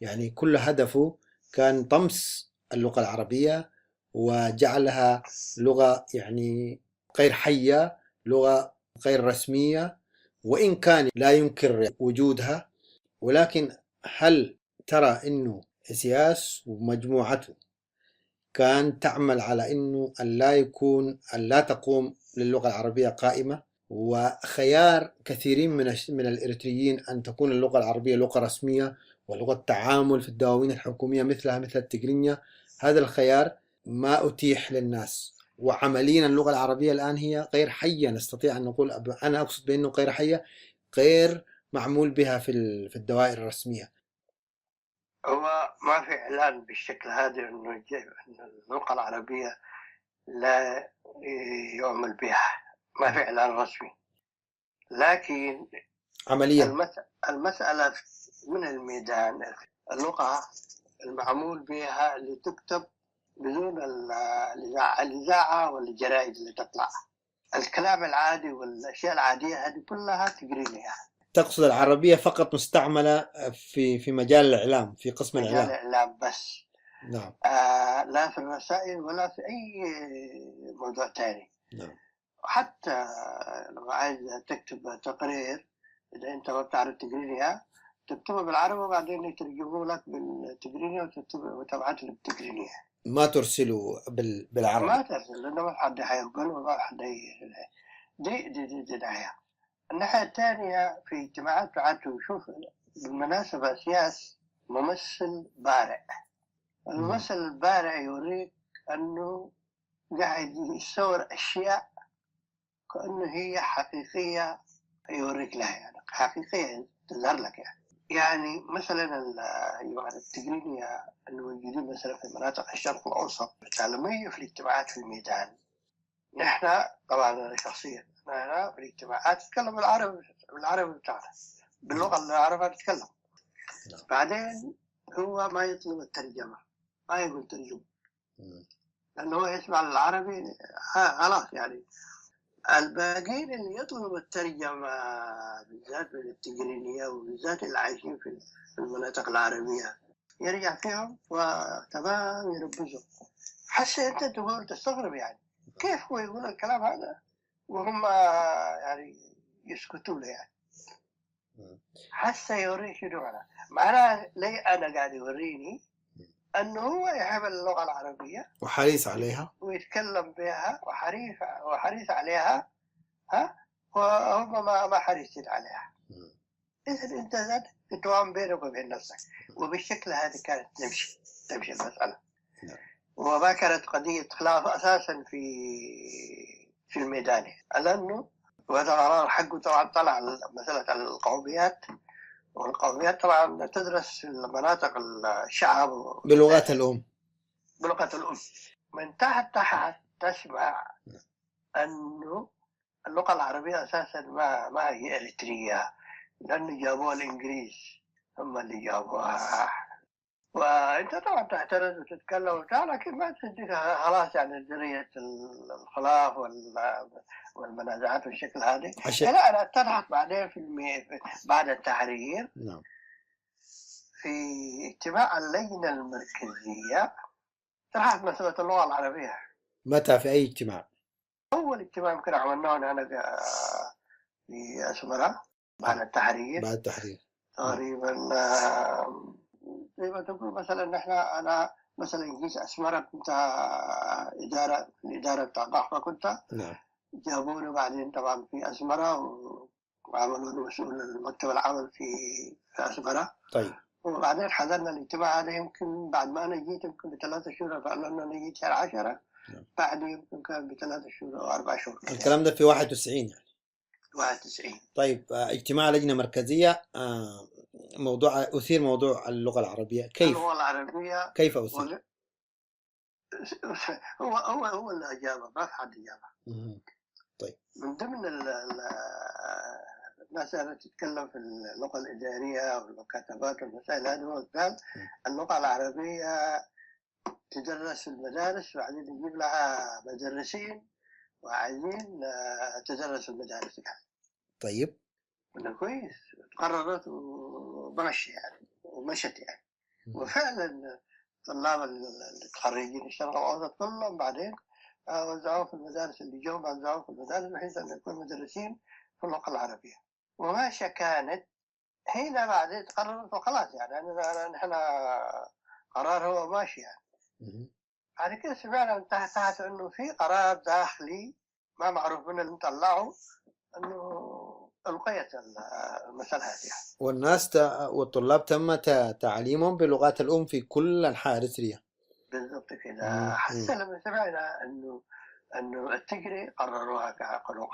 يعني كل هدفه كان طمس اللغة العربية وجعلها لغة يعني غير حية، لغة غير رسمية، وإن كان لا ينكر وجودها. ولكن هل ترى إنه إسياس ومجموعته كان تعمل على إنه لا تقوم للغة العربية قائمة، وخيار كثيرين من الإريتريين أن تكون اللغة العربية لغة رسمية ولغة تعامل في الدواوين الحكومية مثل التجرينية؟ هذا الخيار ما أتيح للناس، وعمليا اللغة العربية الآن هي غير حية. نستطيع أن نقول، أنا أقصد بأنه غير حية، غير معمول بها في الدوائر الرسمية. هو ما في إعلان بالشكل هذا إنه اللغة العربية لا يعمل بها، ما في إعلان رسمي. لكن عمليا المسألة من الميدان، اللغة المعمول بها اللي تكتب بدون الإذاعة والجرائد اللي تطلع. الكلام العادي والأشياء العادية هذه كلها تقرينيها. تقصد العربية فقط مستعملة في مجال الإعلام، في قسم مجال الإعلام؟ الإعلام بس. نعم. لا في الرسائل ولا في أي موضوع تاني. نعم. حتى لو عايز تكتب تقرير، إذا أنت ما بتعرف تقرينيها تكتبها بالعربي وبعدين يترجموا لك بالتقرينية وتبعت لك بالتقرينية. ما ترسلوا بالعربي؟ ما ترسل، لأنه ما حد حيقبل وما حد دي داعية. الناحية الثانية في اجتماعات بعته، شوف بالمناسبة سياس ممثل بارع. الممثل البارع يوريك أنه قاعد يصور أشياء كأنه هي حقيقية، يوريك لها يعني حقيقية تظهر لك يعني مثلا التقرينية الموجودين مثلا في مناطق الشرق الأوسط العالمية في الاجتماعات في الميدان. نحن طبعا أنا شخصيا أنا في الاجتماعات أتكلم بالعربي بتاعنا، باللغة العربية نتكلم. بعدين هو ما يطلب الترجمة، ما يقول ترجمة، لأنه هو يسمع العربي خلاص. يعني الباقيين اللي يطلبوا الترجمة بالذات من التقرينية وبالذات اللي عايشين في المناطق العربية يرجع فيهم وتمام يربزوا. حتى أنت تقول تستغرب يعني كيف هو يقول الكلام هذا وهم يعني يسكتوا له يعني. حتى يوري شنو معناه ليه أنا قاعد يوريني أنه هو يحب اللغة العربية وحريص عليها ويتكلم بها وحريص عليها، وهم ما حريصين عليها. إذا أنت تتوام بينك وبين نفسك، وبالشكل هذا كانت تمشي المسألة. وما كانت قضية خلاف أساسا في الميدان، لأنه وهذا قرار حقه طبعا طلع مسألة القوميات، والقوميات طبعا تدرس في المناطق الشعب بلغات الأم. بلغة الأم. من تحت تسمع أنه اللغة العربية أساسا ما هي إريترية، لأنه جابوها الإنجليز هم اللي جابوها. وأنت طبعا تعترض وتتكلم وبتاع، لكن ما تديك خلاص يعني نظرية الخلاف والمنازعات بالشكل هذا. لا أنا اتضحت بعدين بعد التحرير. نعم. في اجتماع اللجنة المركزية طرحت مسألة اللغة العربية. متى في أي اجتماع؟ أول اجتماع يمكن عملناه أنا في أسمرة بعد التحرير. بعد التحرير تقريبا زي ما تقول مثلا أنا مثلا جيت أسمرة كنت الإدارة بتاع الضحفة كنت. نعم. جابوني بعدين طبعا في أسمرة وعملوا له مسؤول المكتب العمل في أسمرة. طيب. وبعدين حضرنا الاجتماع هذا يمكن بعد ما أنا جيت يمكن ب3 شهور، فعلا أنا جيت شهر 10 بعد يمكن كان ب3 شهور أو 4 شهور. الكلام ده في 91 يعني. 91. طيب اجتماع لجنة مركزية، أثير موضوع اللغة العربية. كيف؟ اللغة العربية كيف أثير؟ هو اللي أجابه، ما في حد أجابه. طيب. من ضمن الناس اللي تتكلم في اللغة الإدارية والمكاتبات والمسائل هذه، قال اللغة العربية تدرس في المدارس وبعدين نجيب لها مدرسين وعايزين تدرس في المدارس يعني. طيب. قلنا كويس، قررت ومشي يعني ومشت يعني. وفعلا طلاب الخريجين الشرق الأوسط كلهم بعدين وزعوه في المدارس اللي جو وزعوه في المدارس بحيث أن يكون مدرسين في اللغة العربية. وماشية كانت هنا بعدين قررت وخلاص يعني نحن قرار هو ماشي يعني. بعد كده سمعنا من تحت انه في قرار داخلي ما معروف من اللي طلعه انه القيت المسألة هذه يعني. والناس والطلاب تم تعليمهم بلغات الأم في كل أنحاء إريتريا. بالضبط كده. حتى لما سمعنا انه التجري قرروها كلغة،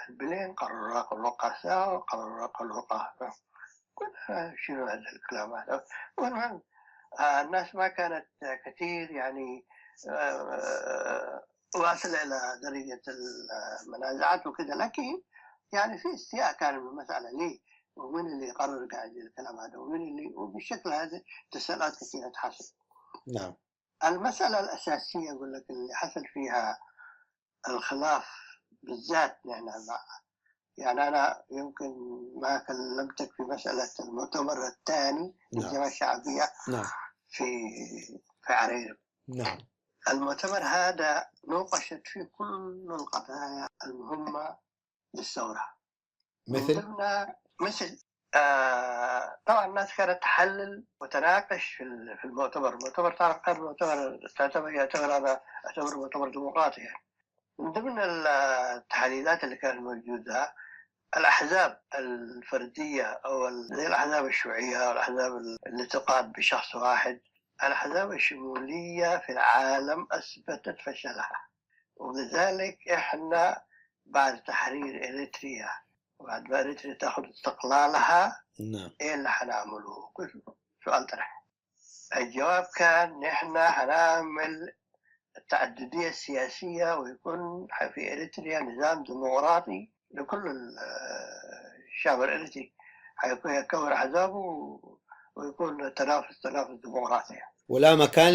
البلين قرروها كلغة، ساو قرروها كلغة. قلنا شنو هذا الكلام هذا؟ والمهم الناس ما كانت كثير يعني واصلة إلى درجة المنازعات وكذا، لكن يعني في استياء كان من المسألة ليه ومن اللي يقرر قاعد الكلام هذا ومن اللي، وبالشكل هذا تساؤلات كثيرة تحصل. نعم. المسألة الأساسية أقول لك اللي حصل فيها الخلاف بالذات يعني أنا يمكن ما كلمتك في مسألة المؤتمر الثاني للجمعية الشعبية في عريرب. المؤتمر هذا نوقشت فيه كل القضايا المهمة للثورة، مثل طبعا الناس كانت تحلل وتناقش في المؤتمر. المؤتمر يعتبر مؤتمر ديمقراطي يعني. من ضمن التحليلات اللي كانت موجودة الأحزاب الفردية أو زي الأحزاب الشيوعية أو الأحزاب اللي تقاد بشخص واحد. الأحزاب الشمولية في العالم أثبتت فشلها، ولذلك إحنا بعد تحرير إريتريا وبعد ما إريتريا تأخذ استقلالها إيه اللي حنعمله؟ سؤال طرح. الجواب كان نحن حنعمل التعددية السياسية ويكون في إريتريا نظام ديمقراطي لكل الشعب الإريتري، حيكون يكون أحزابه ويكون تنافس ديمقراطي. ولا مكان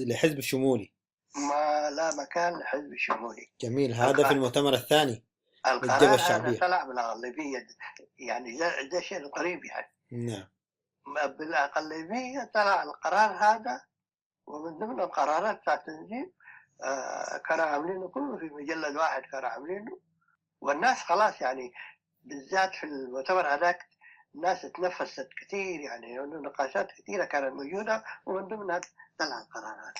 لحزب الشمولي. ما لا مكان للحزب الشمولي. جميل. هذا في المؤتمر الثاني القرار هذا طلع بالأغلبية، يعني ده شيء غريب يعني. نعم. بالأغلبية طلع القرار هذا، ومن ضمن القرارات بتاع التنظيم كانوا عاملينه كله في مجلد واحد كانوا عاملينه، والناس خلاص يعني بالذات في المؤتمر هذاك الناس اتنفست كثير يعني، نقاشات كثيرة كانت موجودة ومن ضمنها طلع القرار هذا.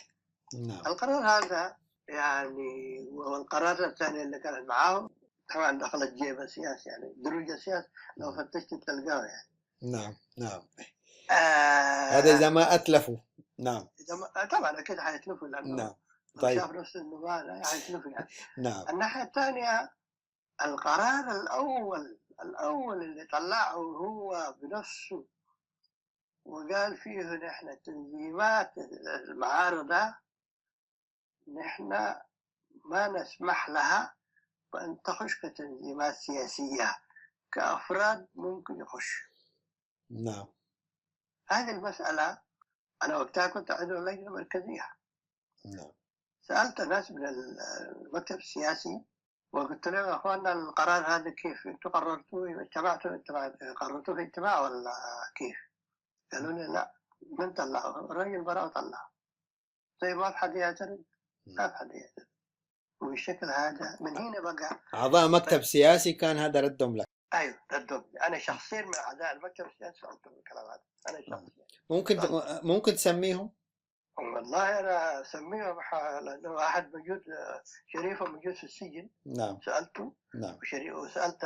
نعم. القرار هذا يعني، والقرار الثاني اللي كانت معاهم طبعا دخلت جيب السياسي يعني دروج السياسي لو فتشت تلقاه يعني. نعم. هذا إذا ما أتلفوا. نعم. طبعا أكيد حيتلفوا لأنه طيب. لو شاف نفسه إنه ما حيتلفوا يعني. نعم. الناحية الثانية القرار الأول اللي طلعه هو بنفسه وقال فيه نحن تنظيمات المعارضة نحن ما نسمح لها بأن تخش كتنظيمات سياسية، كأفراد ممكن يخش. نعم. هذه المسألة أنا وقتها كنت عضو اللجنة المركزية. نعم. سألت ناس من المكتب السياسي وقلت لهم يا أخوانا القرار هذا كيف؟ أنتوا قررتوه قررتوه في اجتماع ولا كيف؟ قالوا لي لا من طلعه الرجل براء طلعه. طيب ما في حد يعترض؟ ما في حد يعترض. وبالشكل هذا من هنا بقى أعضاء مكتب سياسي كان هذا ردهم لك. ايوه ردهم. انا شخصيا من اعضاء المكتب السياسي سالتهم الكلام هذا. انا شخصيا ممكن تسميهم؟ والله انا اسميهم لانه واحد موجود شريفه موجود في السجن. نعم. سالته. نعم. وسالت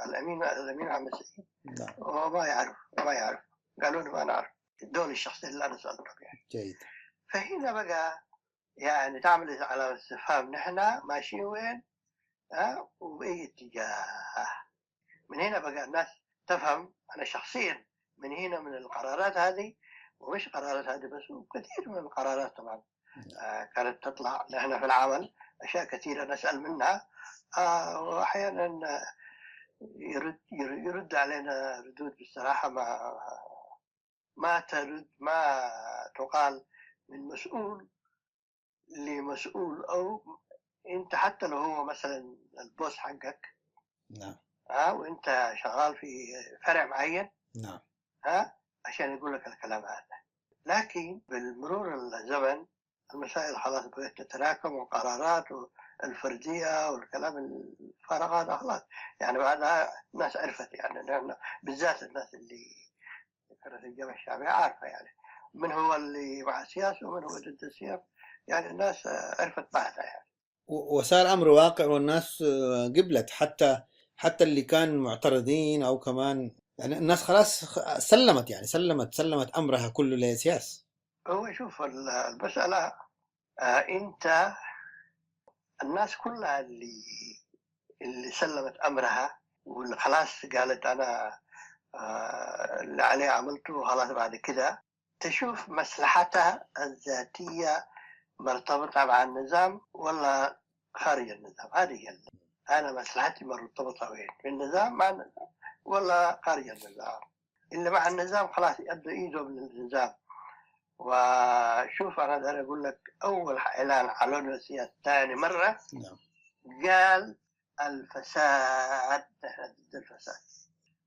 الامين محمد سعيد. نعم. وما يعرف قالوا لي ما نعرف. دول الشخصين اللي انا سالتهم يعني. جيد. فهنا بقى يعني تعمل على استفهام نحن ماشيين وين وبأي اتجاه. من هنا بقى الناس تفهم. أنا شخصيا من هنا من القرارات هذه، ومش قرارات هذه بس وكثير من القرارات طبعا كانت تطلع. نحن في العمل أشياء كثيرة نسأل منها وأحيانا يرد علينا ردود بصراحة ما تقال من مسؤول لمسؤول، أو أنت حتى لو هو مثلا البوس حقك. نعم. وانت شغال في فرع معين. نعم. عشان يقول لك الكلام هذا. لكن بالمرور الزمن المسائل خلاص بدأت تتراكم، والقرارات الفردية والكلام الفارغ هذا خلاص يعني بعدها الناس عرفت يعني بالذات الناس اللي في الجامعة الشعبية عارفة يعني من هو اللي مع السياسة ومن هو ضد السياسة. يعني الناس عرفت بعدها يعني. وصار أمر واقع والناس قبلت حتى اللي كانوا معترضين أو كمان يعني الناس خلاص سلمت أمرها كله للسياسة. هو شوف المسألة أنت الناس كلها اللي سلمت أمرها واللي خلاص قالت أنا اللي عليه عملته خلاص بعد كده تشوف مصلحتها الذاتية مرتبطة مع النظام ولا خارج النظام. هذه أنا مصلحتي مرتبطة وين؟ بالنظام مع النظام ولا خارج النظام. اللي مع النظام خلاص يبدأ إيده من النظام. وشوف أنا أقول لك أول إعلان على السياسة ثاني مرة قال الفساد، نحن ضد الفساد.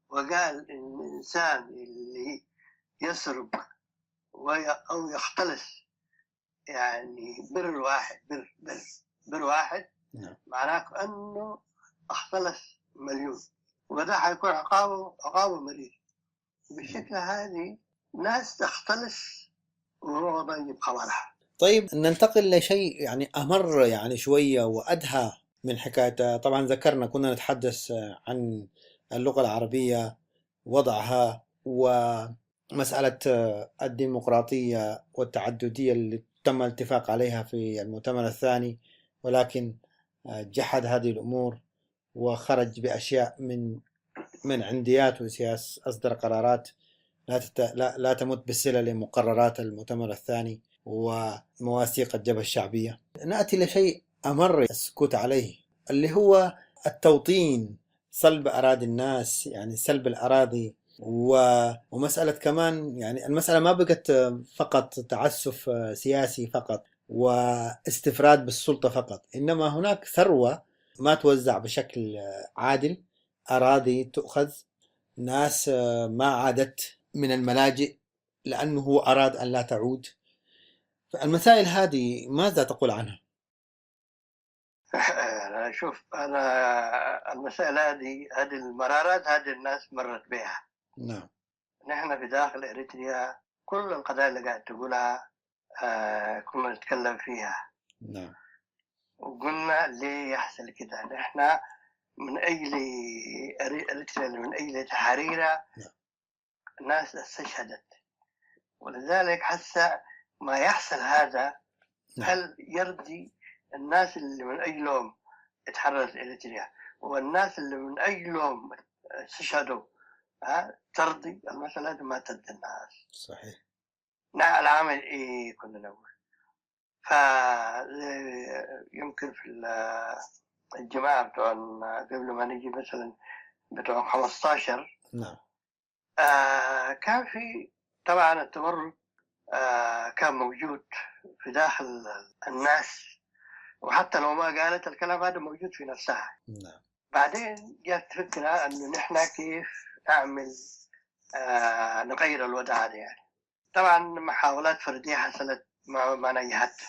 وقال إن الإنسان اللي يسرق أو يختلس يعني بر واحد، بر واحد، معناه أنه اختلس مليون، وده حيكون عقابه مريض. بالشكل هذه ناس تختلس وهو ما يجيب خبرها. طيب ننتقل لشيء يعني أمر يعني شوية وأدهى من حكاية. طبعا ذكرنا كنا نتحدث عن اللغة العربية، وضعها، ومسألة الديمقراطية والتعددية اللي تم الاتفاق عليها في المؤتمر الثاني، ولكن جحد هذه الأمور وخرج بأشياء من عنديات وسياس، أصدر قرارات لا تمت بالصلة لمقررات المؤتمر الثاني ومواثيق الجبهة الشعبية. نأتي لشيء أمر السكوت عليه، اللي هو التوطين، صلب أراضي الناس، يعني سلب الأراضي، ومسألة كمان يعني المسألة ما بقت فقط تعسف سياسي فقط واستفراد بالسلطة فقط، إنما هناك ثروة ما توزع بشكل عادل، أراضي تؤخذ، ناس ما عادت من الملاجئ لأنه أراد أن لا تعود. فالمسائل هذه ماذا تقول عنها؟ شوف، أنا المسائل هذه المرارات هذه الناس مرت بها. نعم. نحن في داخل إريتريا كل القضايا اللي قاعد تقولها كنا نتكلم فيها. نعم. وقلنا ليه يحصل كده. نحن من أجل إريتريا، من أجل تحريرها الناس استشهدت، ولذلك حتى ما يحصل هذا هل يرضي الناس اللي من أجلهم اتحررت إريتريا والناس اللي من أجلهم استشهدوا؟ ترضي المسألة ما ترضي الناس. صحيح. نعم. العمل إيه كنا نقول. يمكن في الجماعة بتوع قبل ما نجي مثلا بتوع 15 نعم. كان في طبعا التمرد كان موجود في داخل الناس، وحتى لو ما قالت الكلام هذا موجود في نفسها. نعم. بعدين جات فكرة أنه نحن كيف نعمل نغير الوضع هذا. يعني طبعا محاولات فردية حصلت ما نجحت،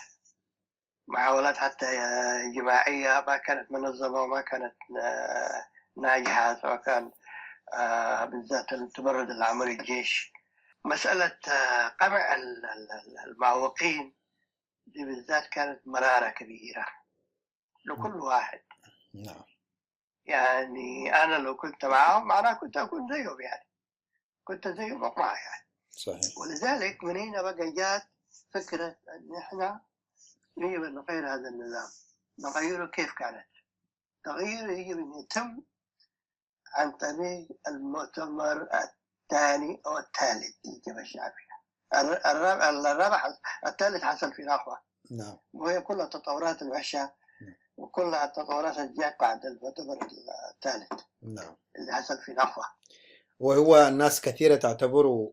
محاولات حتى جماعية ما كانت منظمة وما كانت ناجحة، سواء كان بالذات التمرد اللي عمل الجيش. مسألة قمع المعوقين دي بالذات كانت مرارة كبيرة لكل واحد. نعم. يعني أنا لو كنت معهم معناه كنت أكون زيهم، يعني كنت زيهم أقمع يعني. صحيح. ولذلك من هنا بقى جات فكرة أن إحنا يجب أن نغير هذا النظام. نغيره كيف كانت؟ تغييره يجب أن يتم عن طريق المؤتمر الثاني أو الثالث للجبهة الشعبية. الرابع الثالث حصل في نخوة. نعم. وهي كلها التطورات الوحشة وكلها التطورات اللي جاءت بعد المؤتمر الثالث. نعم. اللي حصل في نخوة، وهو الناس كثيرة تعتبره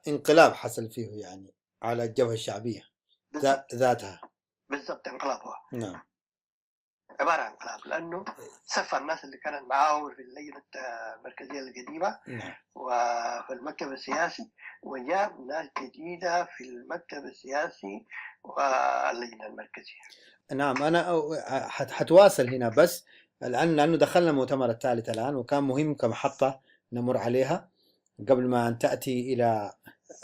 انقلاب حصل فيه يعني على الجبهة الشعبية ذاتها. بالضبط انقلاب هو. نعم. عبارة عن انقلاب، لأنه سفر الناس اللي كانت معاه في اللجنة المركزية القديمة. نعم. وفي المكتب السياسي، وجاب ناس جديدة في المكتب السياسي واللجنة المركزية. نعم. أنا حتواصل هنا بس لأنه دخلنا المؤتمر الثالث الآن، وكان مهم كمحطة نمر عليها قبل ما أن تأتي إلى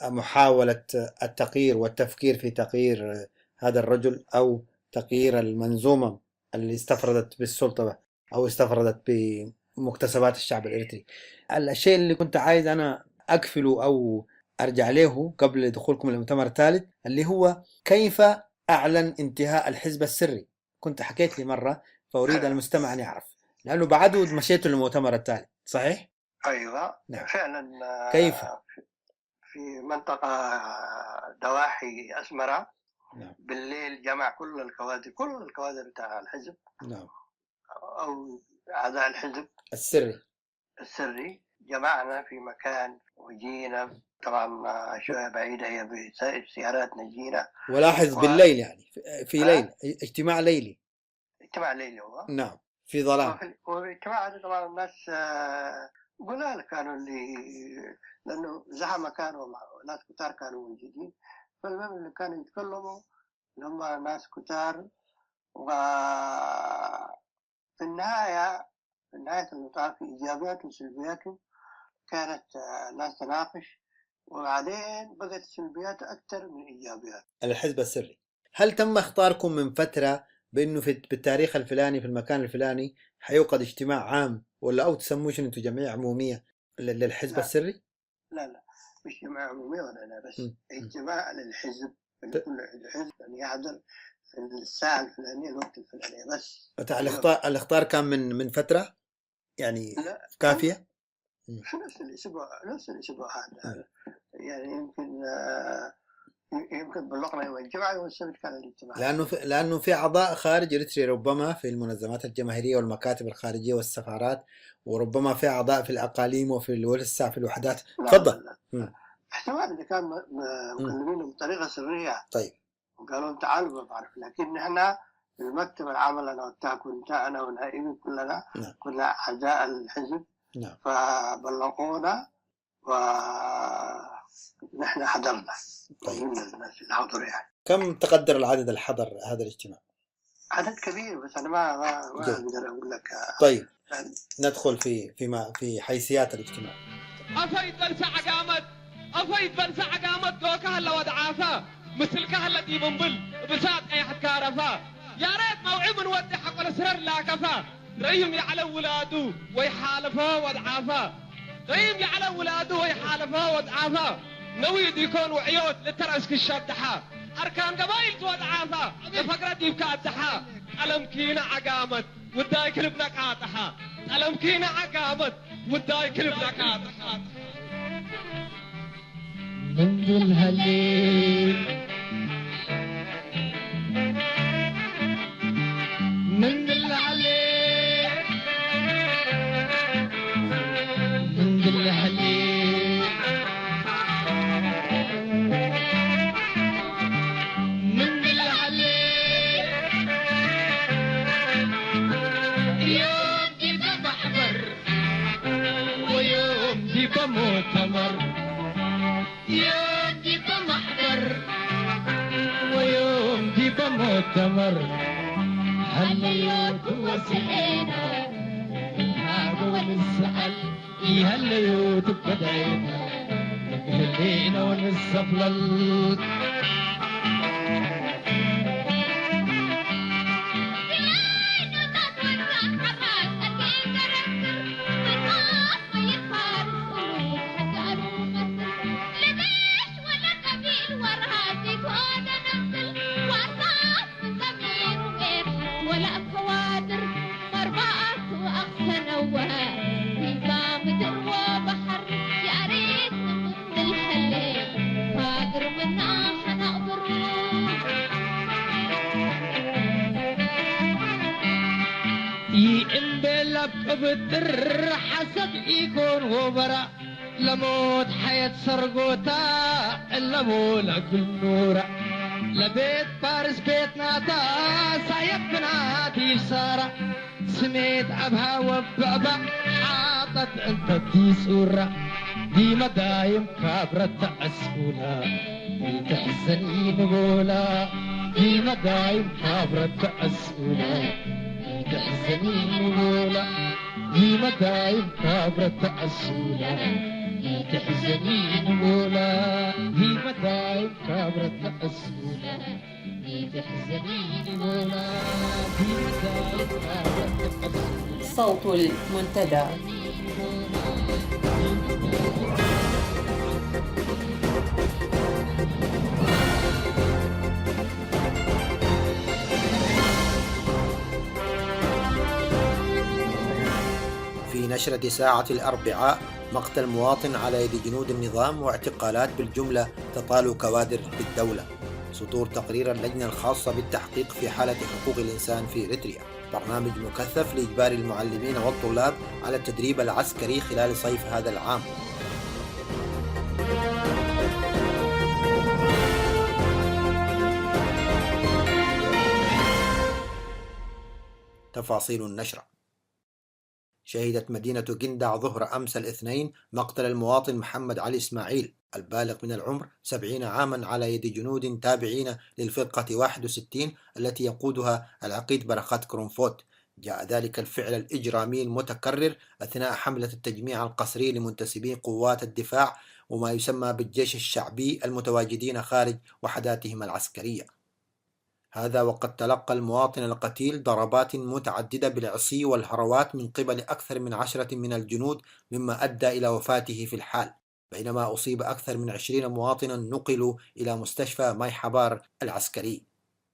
محاولة التغيير والتفكير في تغيير هذا الرجل أو تغيير المنظومة اللي استفردت بالسلطة أو استفردت بمكتسبات الشعب الإريتري. الشيء اللي كنت عايز أنا أقفله أو أرجع له قبل دخولكم للمؤتمر الثالث اللي هو كيف أعلن انتهاء الحزب السري. كنت حكيت لي مرة فأريد المستمع أن يعرف، لأنه بعده مشيت للمؤتمر الثالث. صحيح؟ أيوة. نعم. فعلا. كيف؟ في منطقة ضواحي أسمرة. نعم. بالليل جمع كل الكوادر بتاع الحزب. نعم. أو أعضاء الحزب السري جمعنا في مكان وجينا. طبعا شوية بعيدة، هي بسيارات نجينا. ولاحظ بالليل يعني في ليل، اجتماع ليلي. اجتماع ليلي هو. نعم. في ظلام. والاجتماع هذا طبعا الناس قلال كانوا اللي، لأنه زحمة كانوا ناس كتار كانوا موجودين، فالمهم اللي كانوا يتكلموا هم ناس كتار. وفي النهاية المطاف إيجابيات وسلبيات كانت ناس تناقش، وبعدين بقت سلبيات أكثر من إيجابيات. الحزب السري، هل تم اختاركم من فترة بأنه بالتاريخ الفلاني في المكان الفلاني حيوقد اجتماع عام، ولا أو تسموش أنتم جمعية عمومية للحزب السري؟ لا مش جمعية عمومية ولا لا، بس اجتماع للحزب، كل حزب يحضر في الساعة الفلانية الوقت الفلاني بس. الاختار كان من فترة يعني كافية؟ نفس الأسبوع هذا يعني يمكن بلغنا يوم الجمعة يوم السبت كان الاجتماع. لأنه في أعضاء خارج إريتريا ربما في المنظمات الجماهيرية والمكاتب الخارجية والسفارات، وربما في أعضاء في الأقاليم وفي الوسع في الوحدات. تفضل. احتمال إذا كان مكلمين بطريقة سرية طيب وقالوا تعالوا ما بعرف، لكن نحن المكتب العمل أنا كنت أنا ونائبي كلنا كنا أعضاء الحزب. فبلغونا ونحن حضرنا. طيب. من الناس اللي حضروا يعني. كم تقدر العدد اللي حضر هذا الاجتماع؟ عدد كبير، بس أنا ما أقدر أقول لك. طيب ندخل في حيثيات الاجتماع. أفيد بلسع قامت دوكا هلا ودعافا مثل كهلا دي بنبل بساط أي حد كارفا، يا ريت موعي من ودي حق الأسرار لا كفا، ريهم يعلى ولاده ويحالفها ودعافا، ريهم يعلى ولاده ويحالفها ودعافا، نويد يكون وعيوت لترسك الشدحة، أركان قبائل ودعافا لفقرة دي بكاتحة، ألم كينا عقامت وداي كلبنا قاطحة، ألم كينا عقامت وداي كلبنا قاطحة. من ذي الهليل من ذي الهليل من ذي الهليل من ذي الهليل يوم جيب محضر ويوم جيب مؤتمر، يوم جيب محضر ويوم جيب مؤتمر، هالليوت وسقينا هذا ونسأل هالليوت بدينا هلينا ونسفلل بدر حسب يكون غبرة لموت حياة سرقوتا إلا مولك النورة، لبيت بارس بيتنا تاسع يبنا دي سارة، سميت أبها وبأبا حاطت أنت دي سورة، دي مدايم كابرة أسئولة تحزني نقولا، دي مدايم كابرة أسئولة تحزني نقولا، دي مدايم كابرة أسئولة تحزني نقولا، دي مدايم كابرة أسئولة تحزني نقولا، دي مدايم كابرة أسئولة. صوت المنتدى. في نشرة ساعة الأربعاء مقتل مواطن على يد جنود النظام واعتقالات بالجملة تطال كوادر بالدولة. صدور تقرير اللجنة الخاصة بالتحقيق في حالة حقوق الإنسان في إريتريا. برنامج مكثف لإجبار المعلمين والطلاب على التدريب العسكري خلال صيف هذا العام. تفاصيل النشرة. شهدت مدينة جندع ظهر أمس الاثنين مقتل المواطن محمد علي إسماعيل البالغ من العمر 70 عاما على يد جنود تابعين للفرقة 61 التي يقودها العقيد بركات كرنفوت. جاء ذلك الفعل الإجرامي المتكرر أثناء حملة التجميع القسري لمنتسبي قوات الدفاع وما يسمى بالجيش الشعبي المتواجدين خارج وحداتهم العسكرية. هذا وقد تلقى المواطن القتيل ضربات متعددة بالعصي والهروات من قبل أكثر من 10 من الجنود، مما أدى إلى وفاته في الحال، بينما أصيب أكثر من 20 مواطنا نقلوا إلى مستشفى ماي حبار العسكري.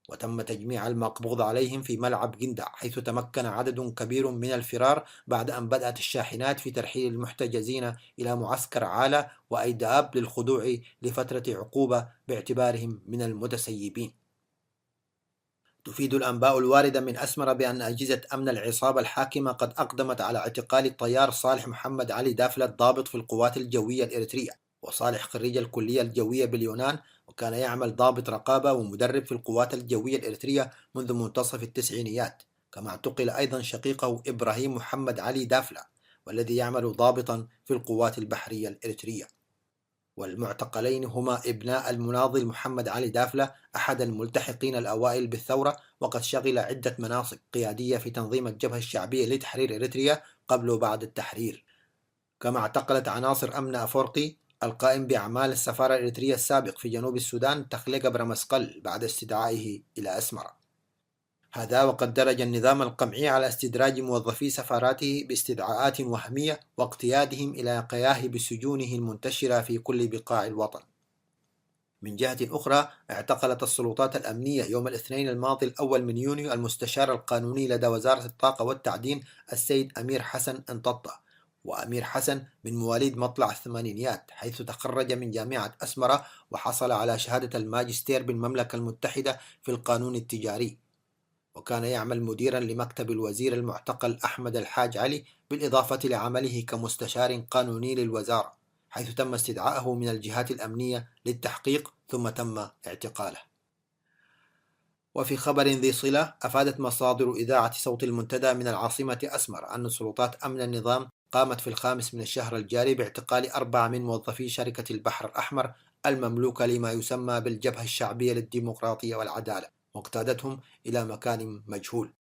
وتم تجميع المقبوض عليهم في ملعب جندع، حيث تمكن عدد كبير من الفرار بعد أن بدأت الشاحنات في ترحيل المحتجزين إلى معسكر عالة وأيداب للخضوع لفترة عقوبة باعتبارهم من المتسيبين. تفيد الأنباء الواردة من أسمرة بأن أجهزة أمن العصابة الحاكمة قد أقدمت على اعتقال الطيار صالح محمد علي دافلة ضابط في القوات الجوية الإريترية. وصالح خريج الكلية الجوية باليونان، وكان يعمل ضابط رقابة ومدرب في القوات الجوية الإريترية منذ منتصف التسعينيات. كما اعتقل أيضا شقيقه إبراهيم محمد علي دافلة، والذي يعمل ضابطا في القوات البحرية الإريترية. والمعتقلين هما ابناء المناضل محمد علي دافلة، أحد الملتحقين الأوائل بالثورة، وقد شغل عدة مناصب قيادية في تنظيم الجبهة الشعبية لتحرير إريتريا قبل وبعد التحرير. كما اعتقلت عناصر أمن أفورقي القائم بأعمال السفارة الإريترية السابق في جنوب السودان تخليق برمسقل بعد استدعائه إلى أسمرة. هذا وقد درج النظام القمعي على استدراج موظفي سفاراته باستدعاءات وهمية واقتيادهم إلى قياه بسجونه المنتشرة في كل بقاع الوطن. من جهة أخرى، اعتقلت السلطات الأمنية يوم الاثنين الماضي الأول من يونيو المستشار القانوني لدى وزارة الطاقة والتعدين السيد أمير حسن انططة. وأمير حسن من مواليد مطلع الثمانينيات، حيث تخرج من جامعة أسمرة وحصل على شهادة الماجستير بالمملكة المتحدة في القانون التجاري. وكان يعمل مديرا لمكتب الوزير المعتقل أحمد الحاج علي، بالإضافة لعمله كمستشار قانوني للوزارة، حيث تم استدعائه من الجهات الأمنية للتحقيق ثم تم اعتقاله. وفي خبر ذي صلة، أفادت مصادر إذاعة صوت المنتدى من العاصمة أسمر أن سلطات أمن النظام قامت في 5 من الشهر الجاري باعتقال 4 من موظفي شركة البحر الأحمر المملوكة لما يسمى بالجبهة الشعبية للديمقراطية والعدالة، واقتادتهم إلى مكان مجهول.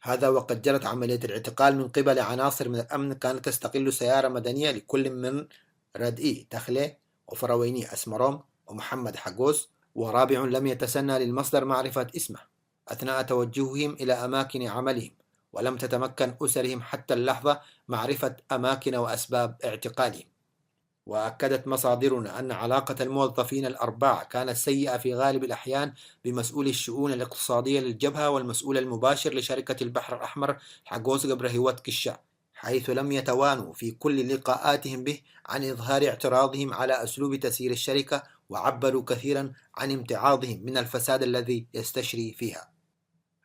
هذا وقد جرت عملية الاعتقال من قبل عناصر من الأمن كانت تستقل سيارة مدنية لكل من ردئي تخلي وفرويني أسمروم ومحمد حقوس، ورابع لم يتسنى للمصدر معرفة اسمه، أثناء توجههم إلى أماكن عملهم، ولم تتمكن أسرهم حتى اللحظة معرفة أماكن وأسباب اعتقالهم. وأكدت مصادرنا أن علاقة الموظفين الأربعة كانت سيئة في غالب الأحيان بمسؤول الشؤون الاقتصادية للجبهة والمسؤول المباشر لشركة البحر الأحمر حقوس قبرهيوت كشا، حيث لم يتوانوا في كل لقاءاتهم به عن إظهار اعتراضهم على أسلوب تسيير الشركة، وعبروا كثيرا عن امتعاضهم من الفساد الذي يستشري فيها.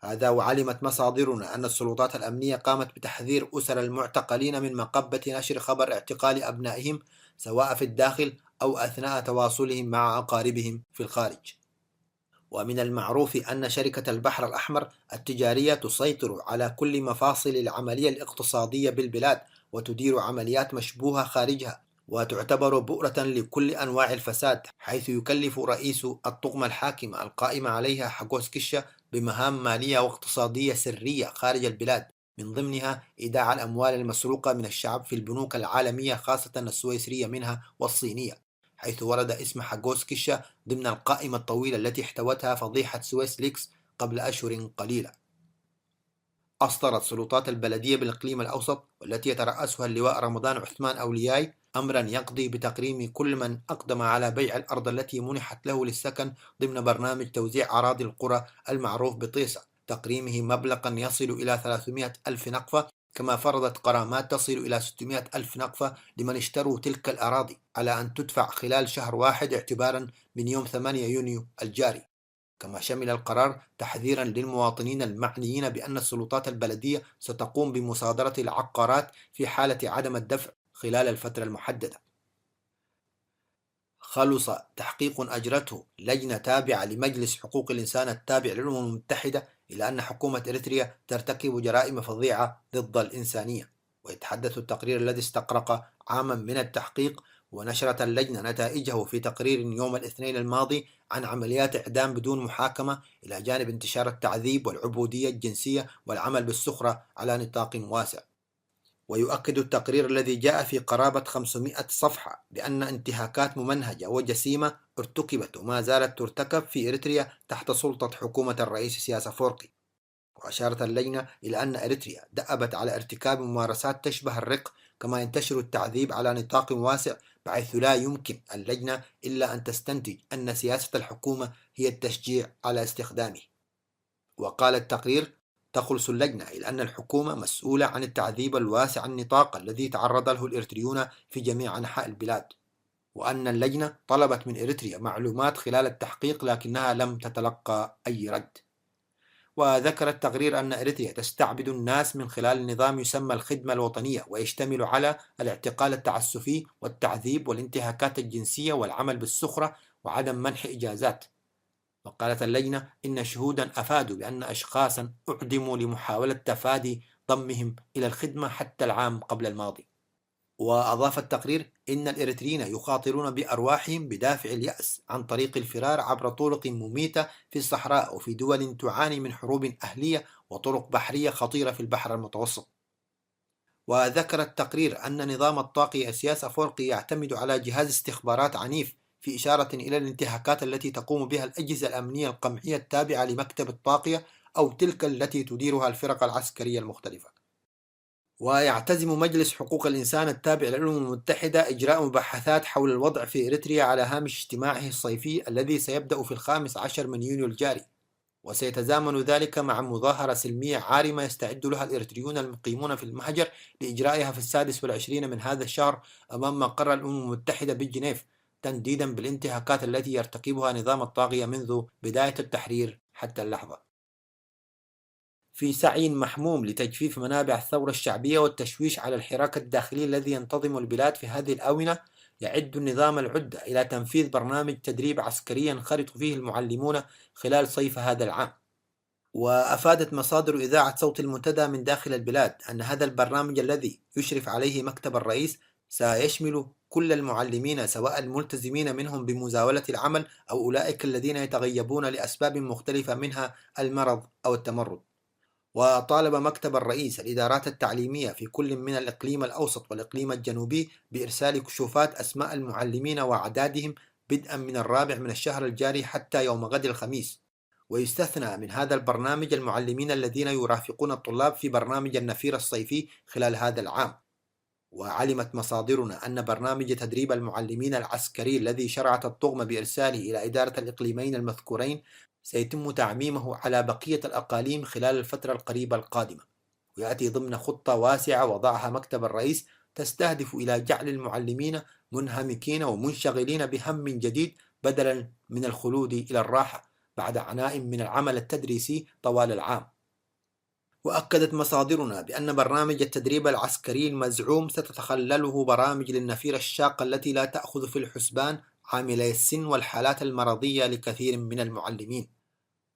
هذا وعلمت مصادرنا أن السلطات الأمنية قامت بتحذير أسر المعتقلين من مقبة نشر خبر اعتقال أبنائهم، سواء في الداخل أو أثناء تواصلهم مع أقاربهم في الخارج. ومن المعروف أن شركة البحر الأحمر التجارية تسيطر على كل مفاصل العملية الاقتصادية بالبلاد، وتدير عمليات مشبوهة خارجها، وتعتبر بؤرة لكل أنواع الفساد، حيث يكلف رئيس الطغمة الحاكمة القائمة عليها حقوس كشة بمهام مالية واقتصادية سرية خارج البلاد، من ضمنها إيداع الأموال المسروقة من الشعب في البنوك العالمية، خاصة السويسرية منها والصينية، حيث ورد اسم حقوس كشة ضمن القائمة الطويلة التي احتوتها فضيحة سويس ليكس قبل أشهر قليلة. أصدرت سلطات البلدية بالإقليم الأوسط والتي يترأسها اللواء رمضان عثمان أولياي أمرا يقضي بتقريم كل من أقدم على بيع الأرض التي منحت له للسكن ضمن برنامج توزيع أراضي القرى المعروف بطيسة، تقريمه مبلغا يصل إلى 300 ألف نقفة، كما فرضت غرامات تصل إلى 600 ألف نقفة لمن اشتروا تلك الأراضي، على أن تدفع خلال شهر واحد اعتبارا من يوم 8 يونيو الجاري. كما شمل القرار تحذيرا للمواطنين المعنيين بأن السلطات البلدية ستقوم بمصادرة العقارات في حالة عدم الدفع خلال الفترة المحددة. خلص تحقيق أجرته لجنة تابعة لمجلس حقوق الإنسان التابع للأمم المتحدة إلى أن حكومة إريتريا ترتكب جرائم فظيعة ضد الإنسانية. ويتحدث التقرير الذي استغرق عاما من التحقيق ونشرت اللجنة نتائجه في تقرير يوم الاثنين الماضي عن عمليات إعدام بدون محاكمة، إلى جانب انتشار التعذيب والعبودية الجنسية والعمل بالسخرة على نطاق واسع. ويؤكد التقرير الذي جاء في قرابة 500 صفحة بأن انتهاكات ممنهجة وجسيمة ارتكبت وما زالت ترتكب في إريتريا تحت سلطة حكومة الرئيس سياس أفورقي. وأشارت اللجنة إلى أن إريتريا دأبت على ارتكاب ممارسات تشبه الرق، كما ينتشر التعذيب على نطاق واسع، بحيث لا يمكن اللجنة إلا أن تستنتج أن سياسة الحكومة هي التشجيع على استخدامه. وقال التقرير: تخلص اللجنة إلى أن الحكومة مسؤولة عن التعذيب الواسع النطاق الذي تعرض له الإريتريون في جميع أنحاء البلاد، وأن اللجنة طلبت من إريتريا معلومات خلال التحقيق لكنها لم تتلقى أي رد. وذكر التقرير أن إريتريا تستعبد الناس من خلال نظام يسمى الخدمة الوطنية، ويشتمل على الاعتقال التعسفي والتعذيب والانتهاكات الجنسية والعمل بالسخرة وعدم منح إجازات. وقالت اللجنة إن شهودا أفادوا بأن أشخاصا أعدموا لمحاولة تفادي ضمهم إلى الخدمة حتى العام قبل الماضي. وأضاف التقرير إن الإريتريين يخاطرون بأرواحهم بدافع اليأس عن طريق الفرار عبر طرق مميتة في الصحراء وفي دول تعاني من حروب أهلية وطرق بحرية خطيرة في البحر المتوسط. وذكر التقرير أن نظام الطاغية سياس أفورقي يعتمد على جهاز استخبارات عنيف، في إشارة إلى الانتهاكات التي تقوم بها الأجهزة الأمنية القمعية التابعة لمكتب الطاغية أو تلك التي تديرها الفرق العسكرية المختلفة. ويعتزم مجلس حقوق الإنسان التابع للأمم المتحدة إجراء مباحثات حول الوضع في إريتريا على هامش اجتماعه الصيفي الذي سيبدأ في 15 من يونيو الجاري، وسيتزامن ذلك مع مظاهرة سلمية عارمة يستعد لها الإريتريون المقيمون في المهجر لإجرائها في 26 من هذا الشهر أمام مقر الأمم المتحدة بجنيف، تنديدا بالانتهاكات التي يرتكبها نظام الطاغية منذ بداية التحرير حتى اللحظة. في سعي محموم لتجفيف منابع الثورة الشعبية والتشويش على الحراك الداخلي الذي ينتظم البلاد في هذه الآونة، يعد النظام العدة إلى تنفيذ برنامج تدريب عسكري ينخرط فيه المعلمون خلال صيف هذا العام. وأفادت مصادر إذاعة صوت المنتدى من داخل البلاد أن هذا البرنامج الذي يشرف عليه مكتب الرئيس سيشمل كل المعلمين، سواء الملتزمين منهم بمزاولة العمل أو أولئك الذين يتغيبون لأسباب مختلفة منها المرض أو التمرد. وطالب مكتب الرئيس الإدارات التعليمية في كل من الإقليم الأوسط والإقليم الجنوبي بإرسال كشوفات أسماء المعلمين وأعدادهم بدءا من 4 من الشهر الجاري حتى يوم غد الخميس. ويستثنى من هذا البرنامج المعلمين الذين يرافقون الطلاب في برنامج النفير الصيفي خلال هذا العام. وعلمت مصادرنا أن برنامج تدريب المعلمين العسكري الذي شرعت الطغمة بإرساله إلى إدارة الإقليمين المذكورين سيتم تعميمه على بقية الأقاليم خلال الفترة القريبة القادمة، ويأتي ضمن خطة واسعة وضعها مكتب الرئيس تستهدف إلى جعل المعلمين منهمكين ومنشغلين بهم جديد بدلا من الخلود إلى الراحة بعد عناء من العمل التدريسي طوال العام. وأكدت مصادرنا بأن برنامج التدريب العسكري المزعوم ستتخلله برامج للنفير الشاقة التي لا تأخذ في الحسبان عاملي السن والحالات المرضية لكثير من المعلمين.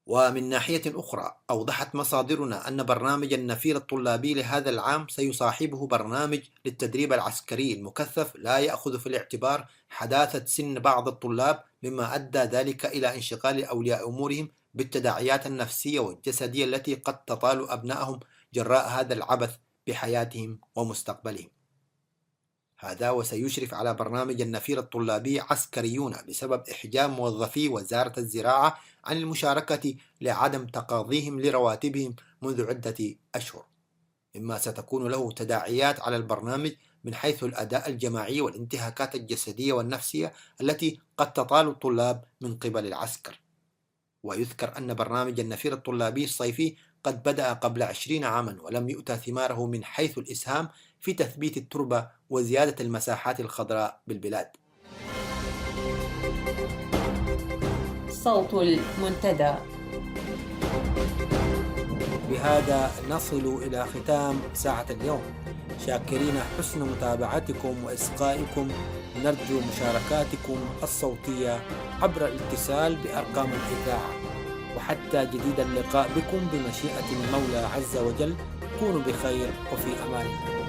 ومن ناحية أخرى أوضحت مصادرنا أن برنامج النفير الطلابي لهذا العام سيصاحبه برنامج للتدريب العسكري المكثف لا يأخذ في الاعتبار حداثة سن بعض الطلاب، مما أدى ذلك إلى انشغال أولياء أمورهم بالتداعيات النفسية والجسدية التي قد تطال أبنائهم جراء هذا العبث بحياتهم ومستقبلهم. هذا وسيشرف على برنامج النفير الطلابي عسكريون بسبب إحجام موظفي وزارة الزراعة عن المشاركة لعدم تقاضيهم لرواتبهم منذ عدة أشهر، مما ستكون له تداعيات على البرنامج من حيث الأداء الجماعي والانتهاكات الجسدية والنفسية التي قد تطال الطلاب من قبل العسكر. ويذكر أن برنامج النفير الطلابي الصيفي قد بدأ قبل 20 عاما ولم يؤتى ثماره من حيث الإسهام في تثبيت التربة وزيادة المساحات الخضراء بالبلاد. صوت المنتدى. بهذا نصل إلى ختام ساعة اليوم، شاكرين حسن متابعتكم وإصغائكم. نرجو مشاركاتكم الصوتية عبر الاتصال بأرقام الإذاعة. وحتى جديد اللقاء بكم بمشيئة المولى عز وجل، كونوا بخير وفي أمان الله.